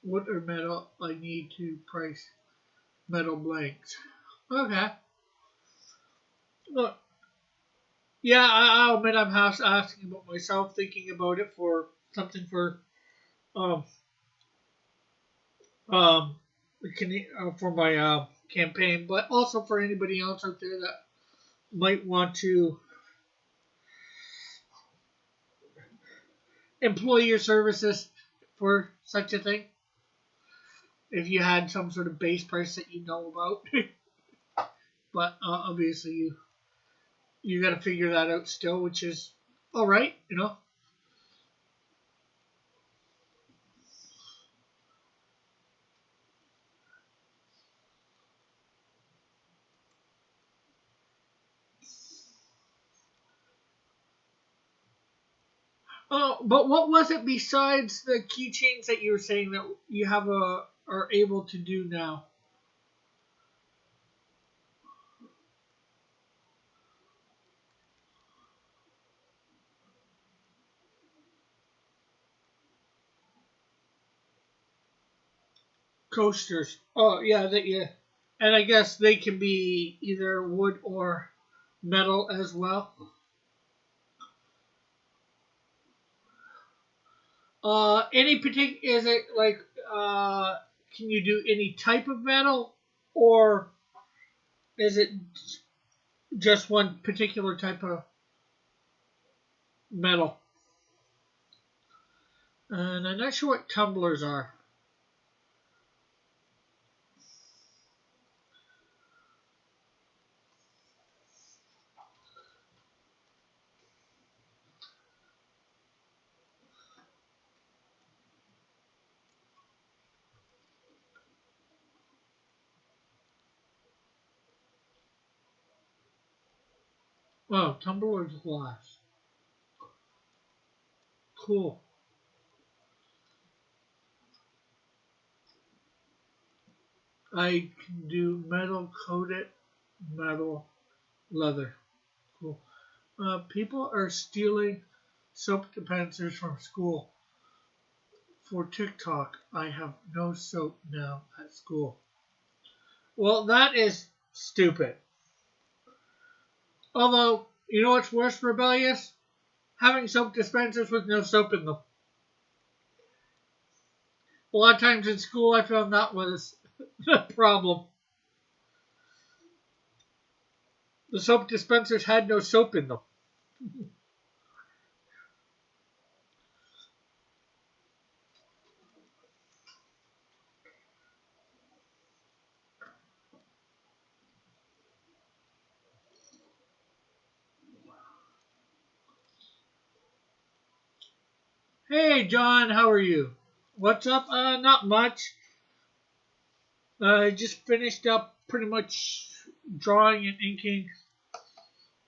wood or metal. I need to price metal blanks. Okay. Look, yeah, I'll admit I'm half asking about myself, thinking about it for something for um um for my campaign, but also for anybody else out there that might want to employ your services for such a thing. If you had some sort of base price that you know about, but obviously you got to figure that out still, which is all right, you know. Oh, but what was it besides the keychains that you were saying that you have are able to do now? Coasters. Oh yeah, that yeah, and I guess they can be either wood or metal as well. Any particular? Is it like can you do any type of metal, or is it just one particular type of? metal. And I'm not sure what tumblers are. Oh, tumbler's glass. Cool. I can do metal coated, metal leather. Cool. People are stealing soap dispensers from school for TikTok. I have no soap now at school. Well, that is stupid. Although, you know what's worse, rebellious? Having soap dispensers with no soap in them. A lot of times in school, I found that was a problem. The soap dispensers had no soap in them. Hey, John, how are you? What's up? Not much. I just finished up pretty much drawing and inking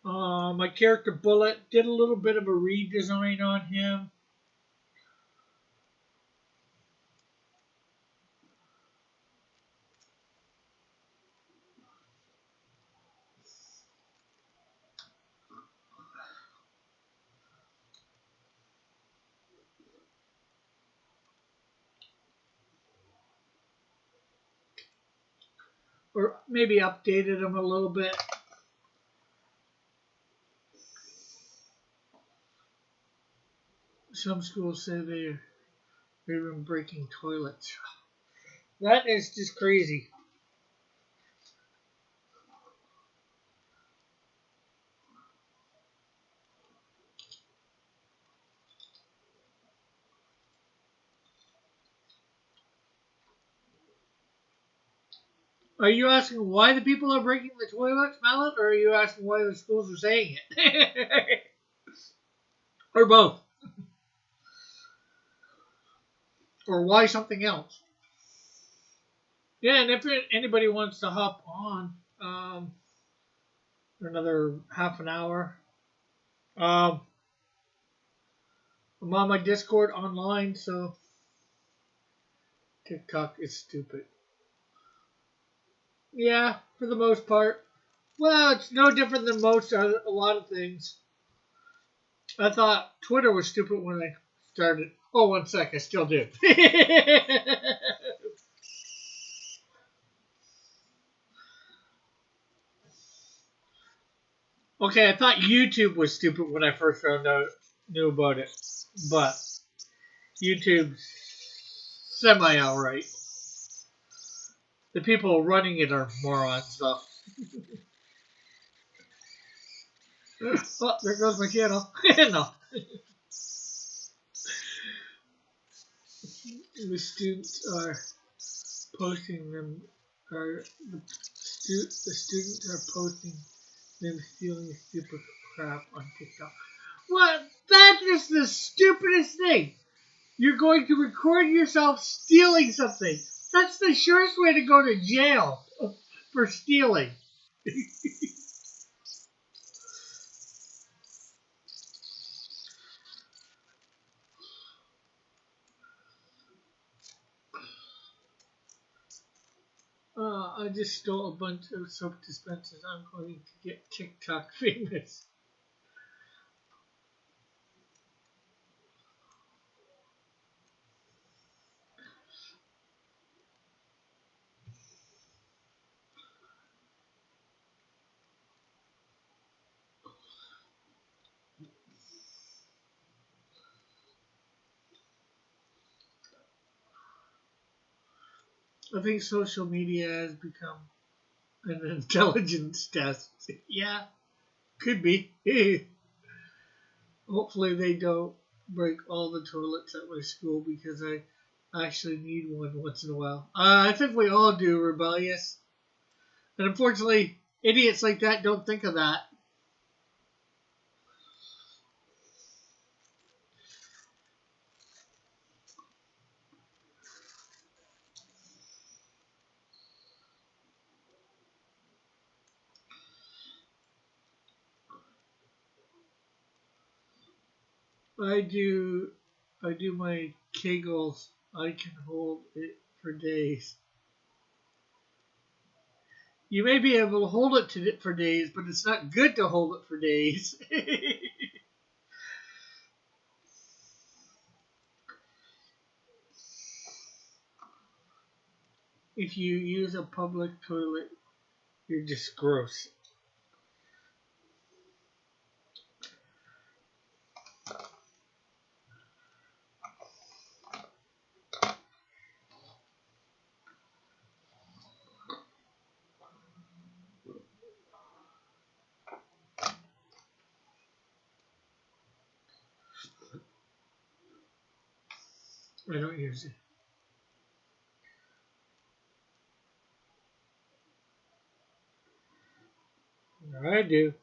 my character Bullet. Did a little bit of a redesign on him. Or maybe updated him a little bit. Some schools say they're even breaking toilets. That is just crazy. Are you asking why the people are breaking the toilets, Mallet, or are you asking why the schools are saying it? Or both? Or why something else? Yeah, and if anybody wants to hop on for another half an hour, um, I'm on my Discord online, so TikTok is stupid. Yeah, for the most part. Well, it's no different than a lot of things. I thought Twitter was stupid when I started. Oh, 1 sec, I still do. Okay, I thought YouTube was stupid when I first knew about it, but YouTube's semi alright. The people running it are morons, though. Oh, there goes my channel. No. The students are posting them. The students are posting them stealing stupid crap on TikTok. What? That is the stupidest thing. You're going to record yourself stealing something. That's the surest way to go to jail for stealing. I just stole a bunch of soap dispensers. I'm going to get TikTok famous. I think social media has become an intelligence test. Yeah, could be. Hopefully they don't break all the toilets at my school because I actually need one once in a while. I think we all do, rebellious. And unfortunately, idiots like that don't think of that. I do I do my Kegels. I can hold it for days. You may be able to hold it for days, but it's not good to hold it for days. If you use a public toilet, you're just gross. I don't use it. I do.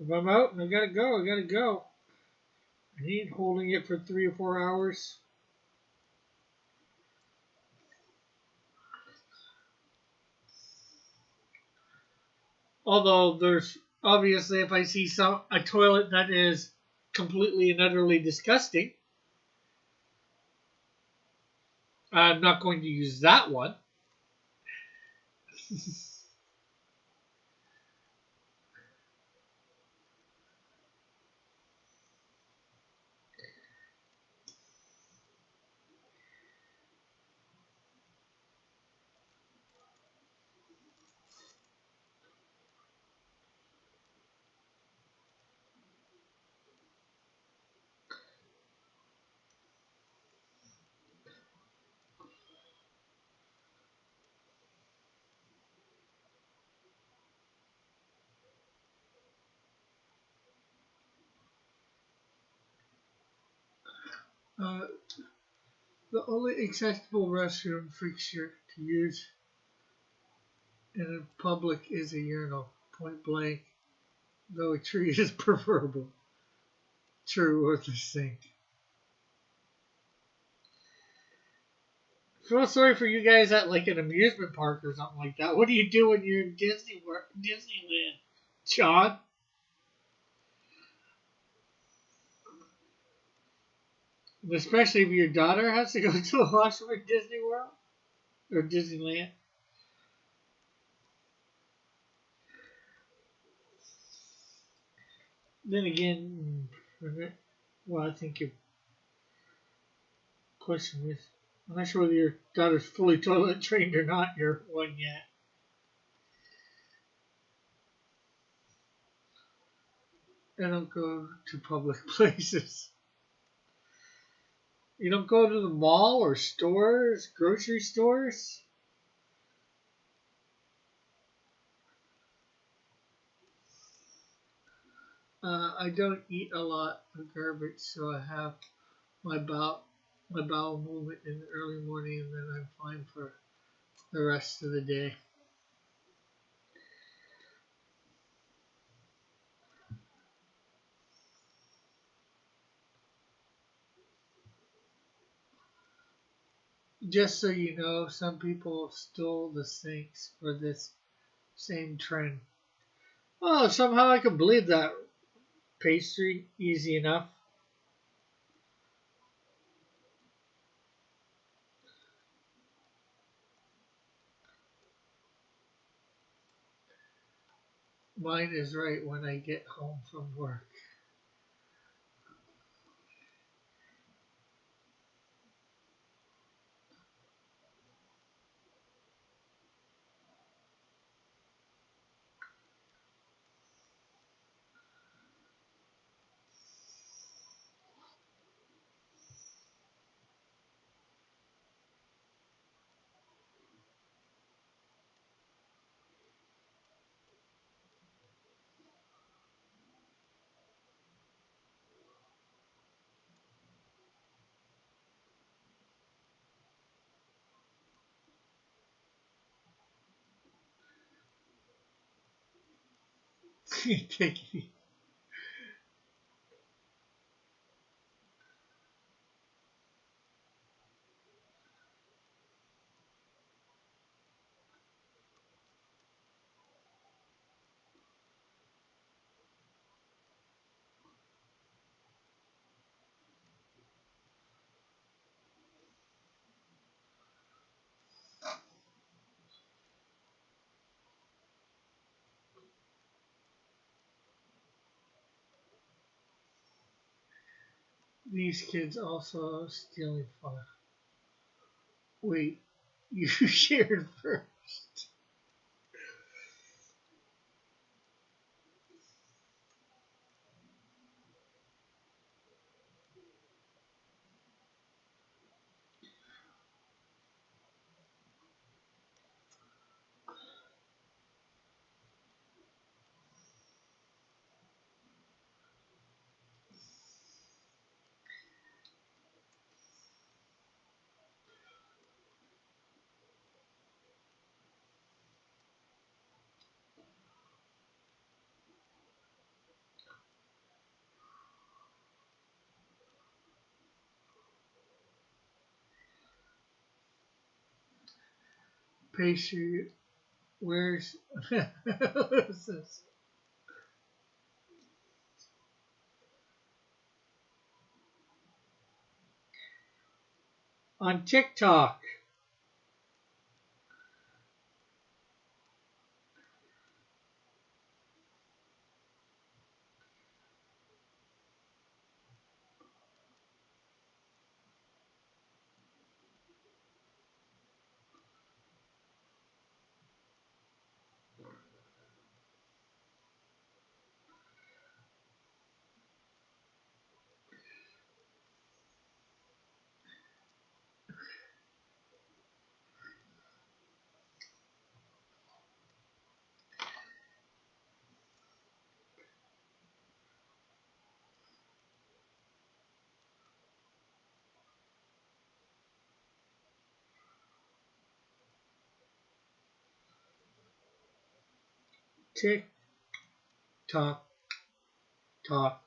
If I'm out and I gotta go, I gotta go. I ain't holding it for 3 or 4 hours. Although there's obviously, if I see a toilet that is completely and utterly disgusting, I'm not going to use that one. Uh, the only accessible restroom fixture to use in a public is a urinal, point blank, though a tree is preferable. True or the sink. I feel sorry for you guys at like an amusement park or something like that. What do you do when you're in Disneyland, John? Especially if your daughter has to go to the washroom at Disney World or Disneyland. Then again, well, I think your question is, I'm not sure whether your daughter's fully toilet trained or not. You're one yet. I don't go to public places. You don't go to the mall or stores, grocery stores. I don't eat a lot of garbage, so I have my bowel movement in the early morning, and then I'm fine for the rest of the day. Just so you know, some people stole the sinks for this same trend. Oh, somehow I can believe that. Pastry, easy enough. Mine is right when I get home from work. Take it easy. These kids also stealing fun. Wait, you shared first. Pastry, where's what is this? On TikTok. Tick tock tock.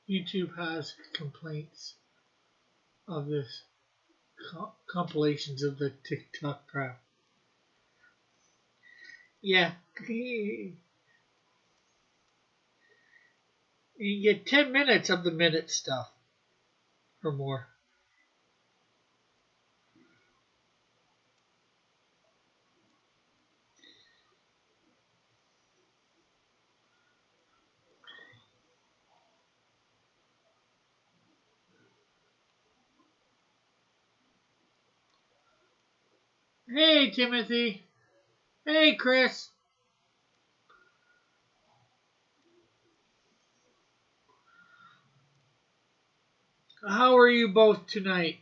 YouTube has complaints of this compilations of the TikTok crap. Yeah, you get 10 minutes of the minute stuff or more. Hey, Timothy. Hey, Chris. How are you both tonight?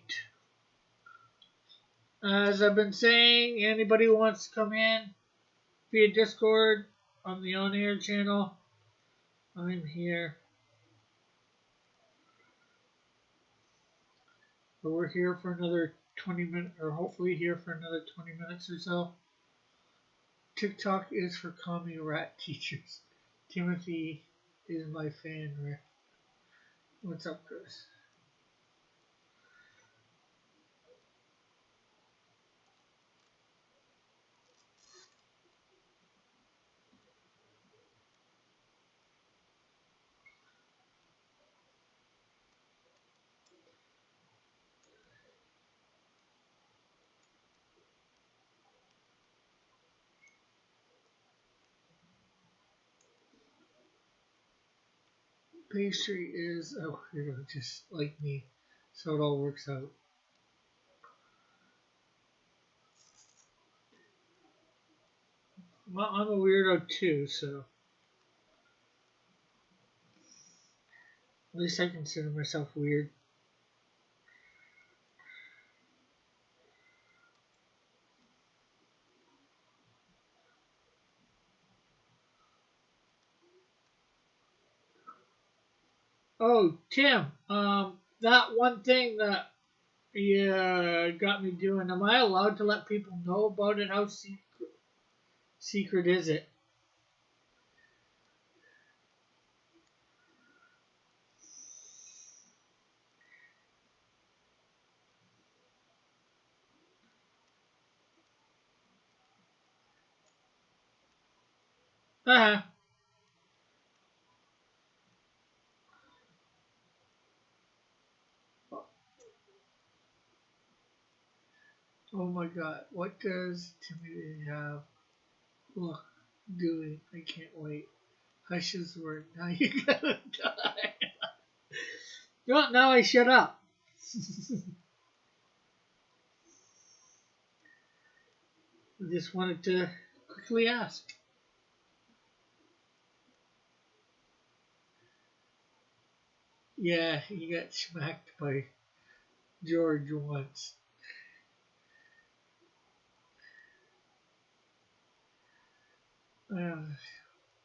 As I've been saying, anybody who wants to come in via Discord on the On Air channel, I'm here. But we're here for another 20 minutes, or hopefully here for another 20 minutes or so. TikTok is for commie rat teachers. Timothy is my fan, Rick. What's up, Chris? pastry is, oh, you know, just like me. So it all works out. Well, I'm a weirdo too, so at least I consider myself weird. Oh, Tim, that one thing that you got me doing, am I allowed to let people know about it? How secret is it? Uh-huh. Oh my god, what does Timothy have? Look, doing, I can't wait. Hush his word, now you gotta die. Well, now I shut up. I just wanted to quickly ask. Yeah, he got smacked by George once. Uh,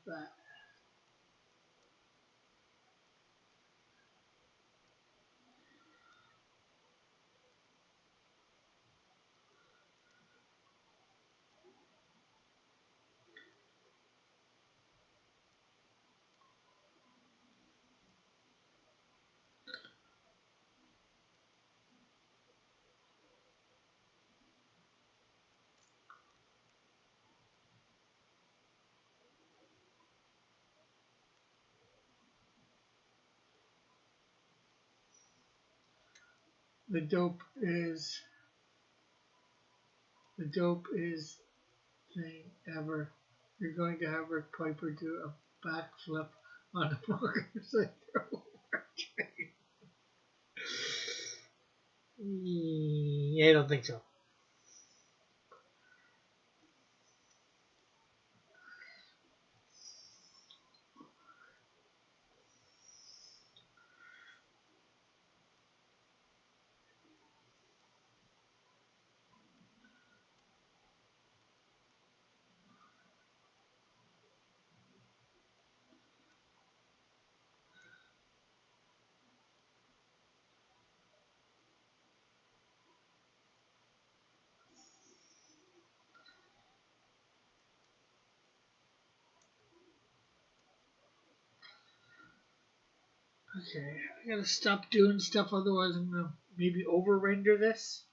that. The dope is the dope is thing ever. You're going to have Rick Piper do a backflip on a motorcycle. Yeah, I don't think so. Okay, I gotta stop doing stuff, otherwise I'm gonna maybe over render this.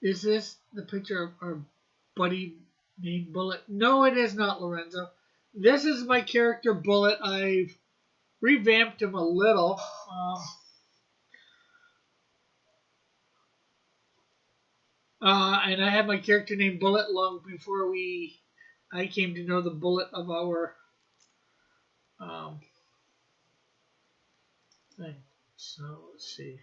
Is this the picture of our buddy named Bullet? No, it is not, Lorenzo. This is my character Bullet. I've revamped him a little. And I had my character named Bullet long before I came to know the Bullet of our um, thing. So let's see.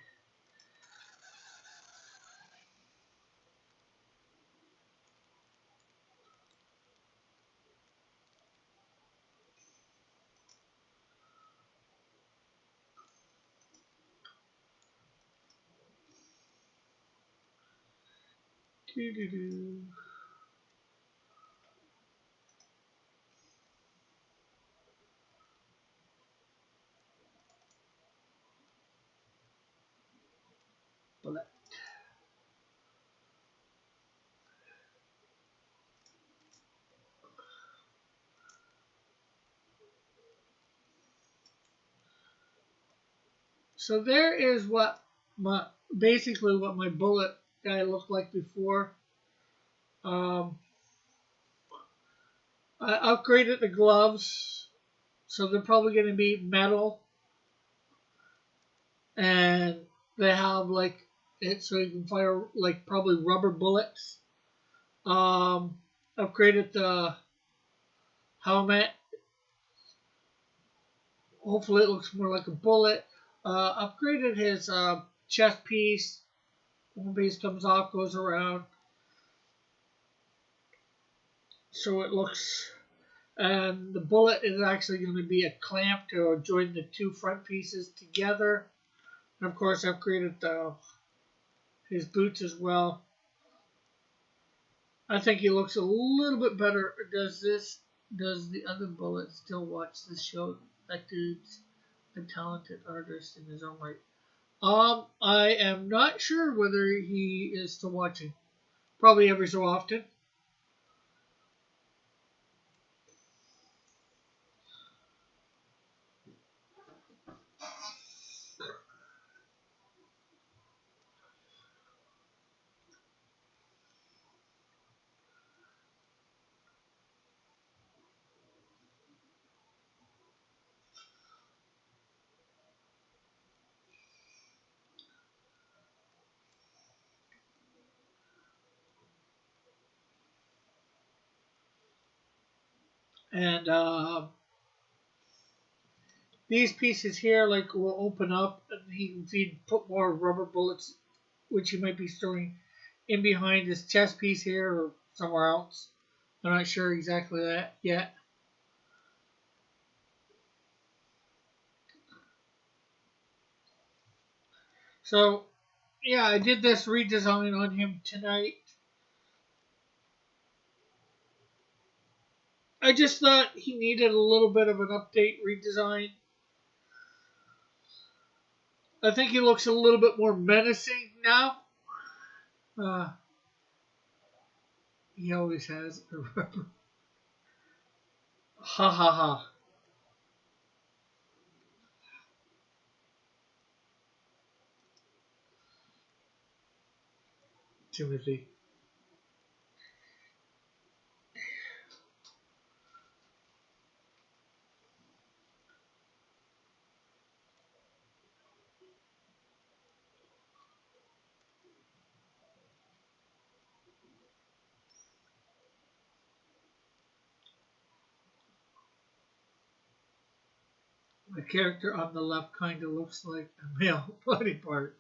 Doo-doo-doo. Bullet. So there is what my basically what my Bullet guy looked like before. Um, I upgraded the gloves, so they're probably going to be metal, and they have like it so you can fire like probably rubber bullets. Um, upgraded the helmet. Hopefully it looks more like a bullet. Upgraded his chest piece. One piece comes off, goes around. So it looks, and the bullet is actually going to be a clamp to join the two front pieces together. And of course, I've created his boots as well. I think he looks a little bit better. Does the other bullet still watch this show? That dude's a talented artist in his own right. I am not sure whether he is still watching. Probably every so often. And these pieces here, like, will open up, and he can put more rubber bullets, which he might be storing in behind his chest piece here or somewhere else. I'm not sure exactly that yet. So, yeah, I did this redesign on him tonight. I just thought he needed a little bit of an update redesign. I think he looks a little bit more menacing now. Uh, he always has a rubber. Ha ha ha. Timothy. The character on the left kind of looks like a male body part.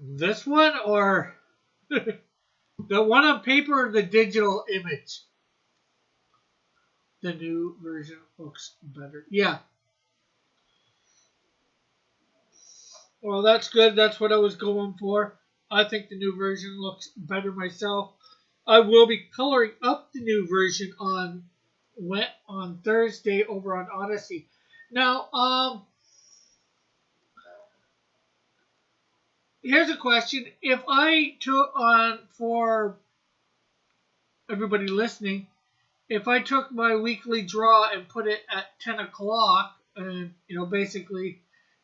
This one or the one on paper or the digital image? The new version looks better. Yeah. Well, that's good. That's what I was going for. I think the new version looks better myself. I will be coloring up the new version on Thursday over on Odyssey. Now, here's a question. If I took on, for everybody listening, if I took my weekly draw and put it at 10 o'clock, and, basically,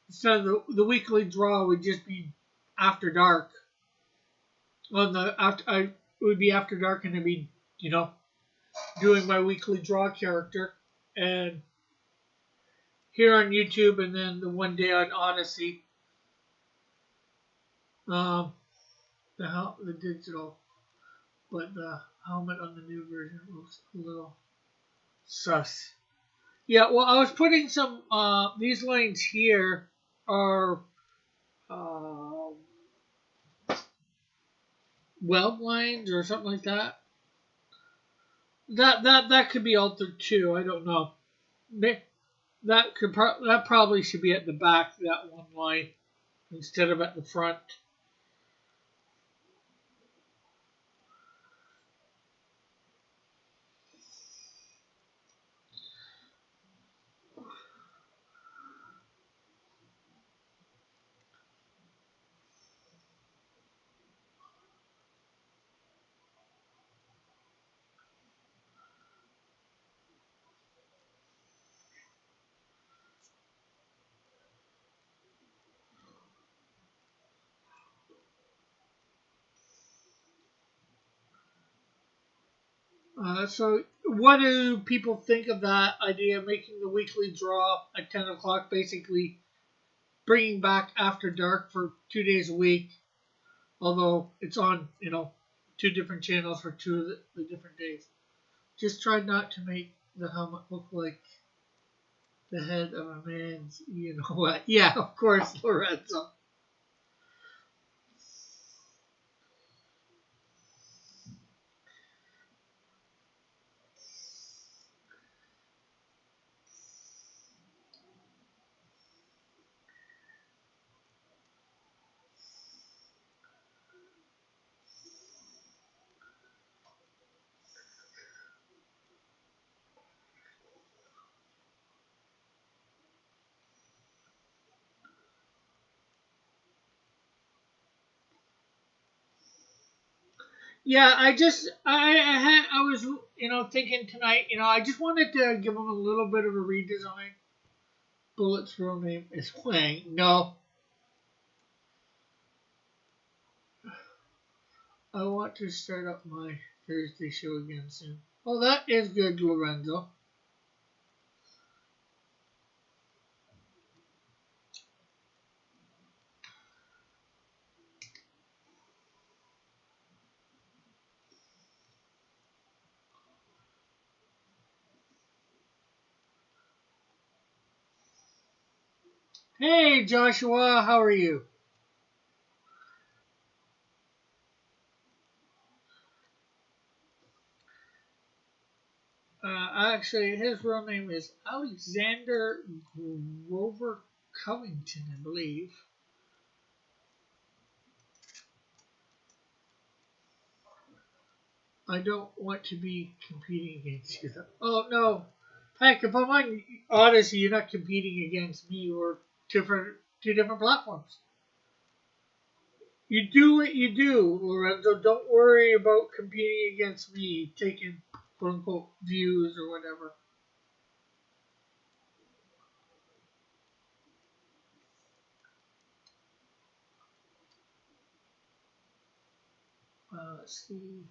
instead of the weekly draw would just be after dark. It would be after dark, and I'd be, doing my weekly draw character, and here on YouTube, and then the one day on Odyssey. The digital, but the helmet on the new version looks a little sus. Yeah, well, I was putting some. These lines here are weld lines or something like that. That could be altered too. I don't know. That probably should be at the back, that one line, instead of at the front. So, what do people think of that idea, making the weekly draw at 10 o'clock, basically bringing back After Dark for 2 days a week, although it's on, two different channels for two of the different days. Just try not to make the helmet look like the head of a man's, you know what? Yeah, of course, Lorenzo. Yeah, I was thinking tonight, I just wanted to give him a little bit of a redesign. Bullet's real name is Wang. No, I want to start up my Thursday show again soon. Well, that is good, Lorenzo. Hey, Joshua, how are you? Actually, his real name is Alexander Grover Covington, I believe. I don't want to be competing against you. Oh no, heck! If I'm on Odyssey, you're not competing against me or two different platforms. You do what you do, Lorenzo. Don't worry about competing against me, taking quote unquote views or whatever. Let's see.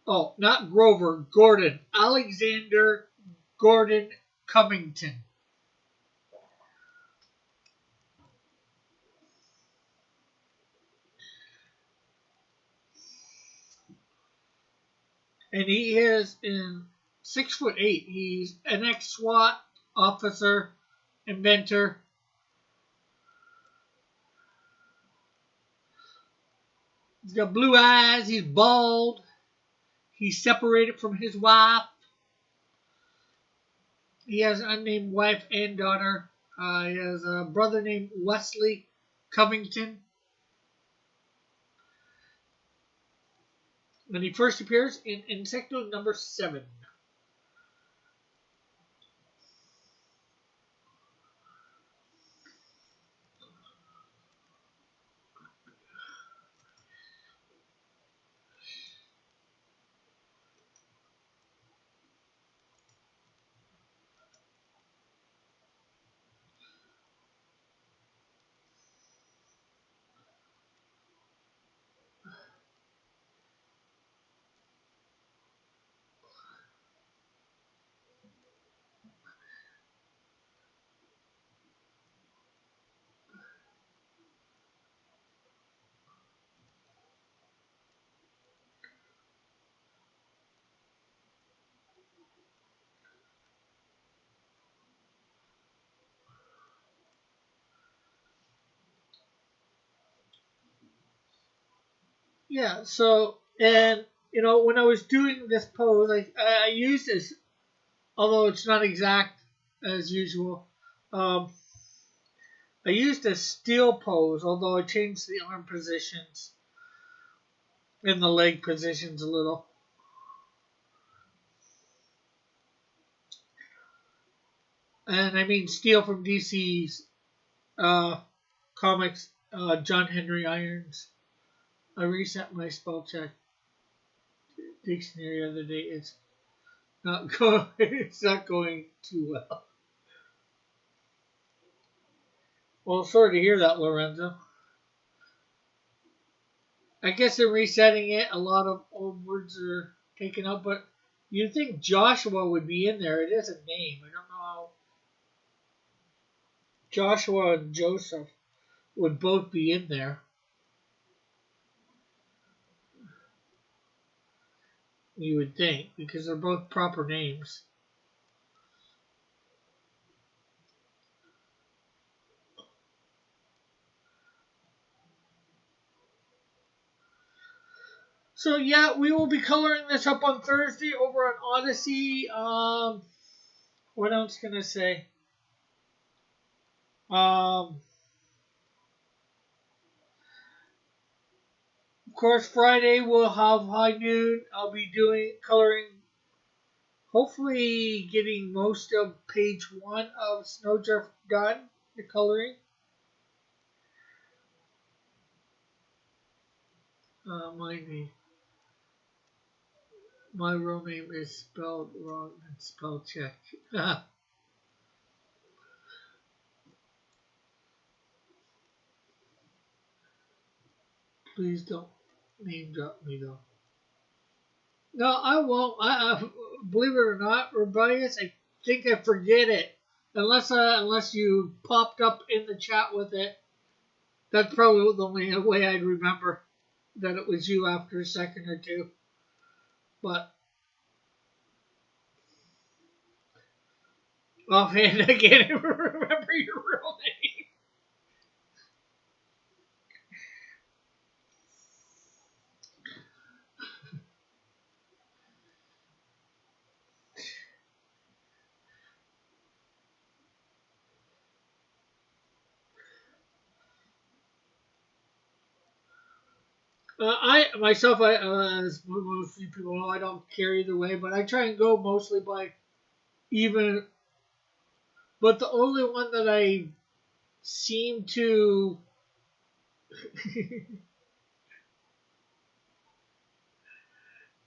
Oh, not Grover, Gordon. Alexander Gordon Covington. And he is in 6'8". He's an ex-SWAT officer, inventor. He's got blue eyes. He's bald. He's separated from his wife. He has an unnamed wife and daughter. He has a brother named Wesley Covington. And he first appears in Insecto number 7. Yeah, so, and, when I was doing this pose, I used this, although it's not exact as usual. I used a steel pose, although I changed the arm positions and the leg positions a little. And I mean steel from DC's comics, John Henry Irons. I reset my spell check dictionary the other day. It's not going. It's not going too well. Well, sorry to hear that, Lorenzo. I guess in resetting it, a lot of old words are taken out, but you'd think Joshua would be in there. It is a name. I don't know how Joshua and Joseph would both be in there. You would think, because they're both proper names. So yeah, we will be coloring this up on Thursday over on Odyssey. What else can I say? Of course, Friday we'll have high noon. I'll be doing coloring. Hopefully, getting most of page 1 of Snowdrift done. The coloring. Mind me. My real name is spelled wrong and spell check. Please don't name drop me though. No, I won't. I believe it or not, Rebellious, I think I forget it. Unless you popped up in the chat with it. That's probably the only way I'd remember that it was you after a second or two. But offhand, I can't even remember your real name. I myself, as most people know, I don't care either way, but I try and go mostly by even. But the only one that I seem to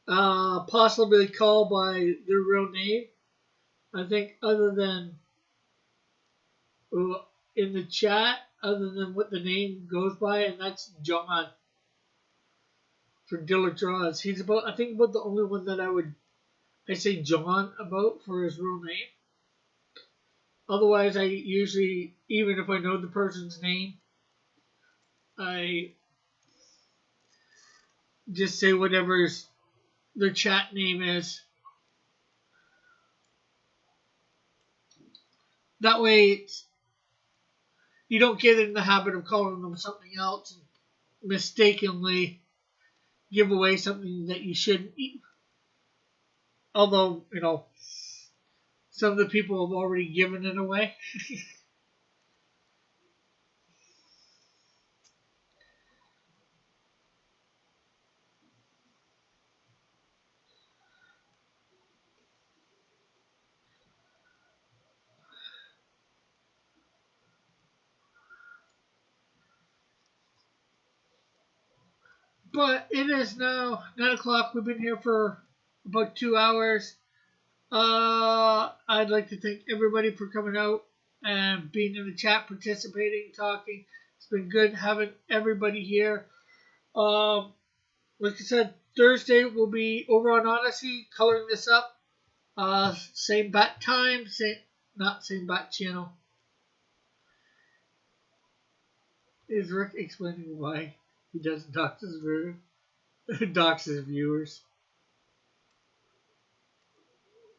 possibly call by their real name, I think, other than in the chat, other than what the name goes by, and that's John for Dilla Draws. He's about, I think, about the only one that I say John about for his real name. Otherwise, I usually, even if I know the person's name, I just say whatever their chat name is. That way, you don't get in the habit of calling them something else and mistakenly give away something that you shouldn't. Although, some of the people have already given it away. But it is now 9 o'clock. We've been here for about 2 hours. I'd like to thank everybody for coming out and being in the chat, participating, talking. It's been good having everybody here. Like I said, Thursday we'll be over on Odyssey coloring this up. Same bat time, not same bat channel. Is Rick explaining why he doesn't dox his viewers?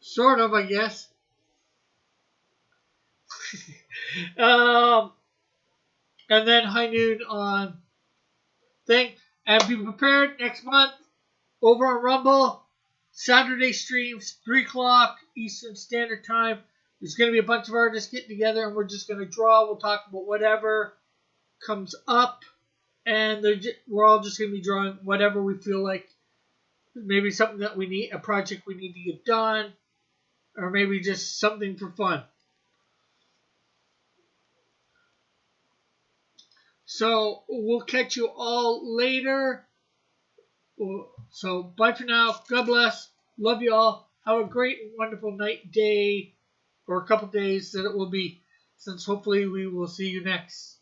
Sort of, I guess. And then high noon on thing. And be prepared next month over on Rumble. Saturday streams, 3 o'clock Eastern Standard Time. There's going to be a bunch of artists getting together and we're just going to draw. We'll talk about whatever comes up. And we're all just going to be drawing whatever we feel like. Maybe something that we need, a project we need to get done. Or maybe just something for fun. So we'll catch you all later. So bye for now. God bless. Love you all. Have a great and wonderful night, day, or a couple days that it will be, since hopefully we will see you next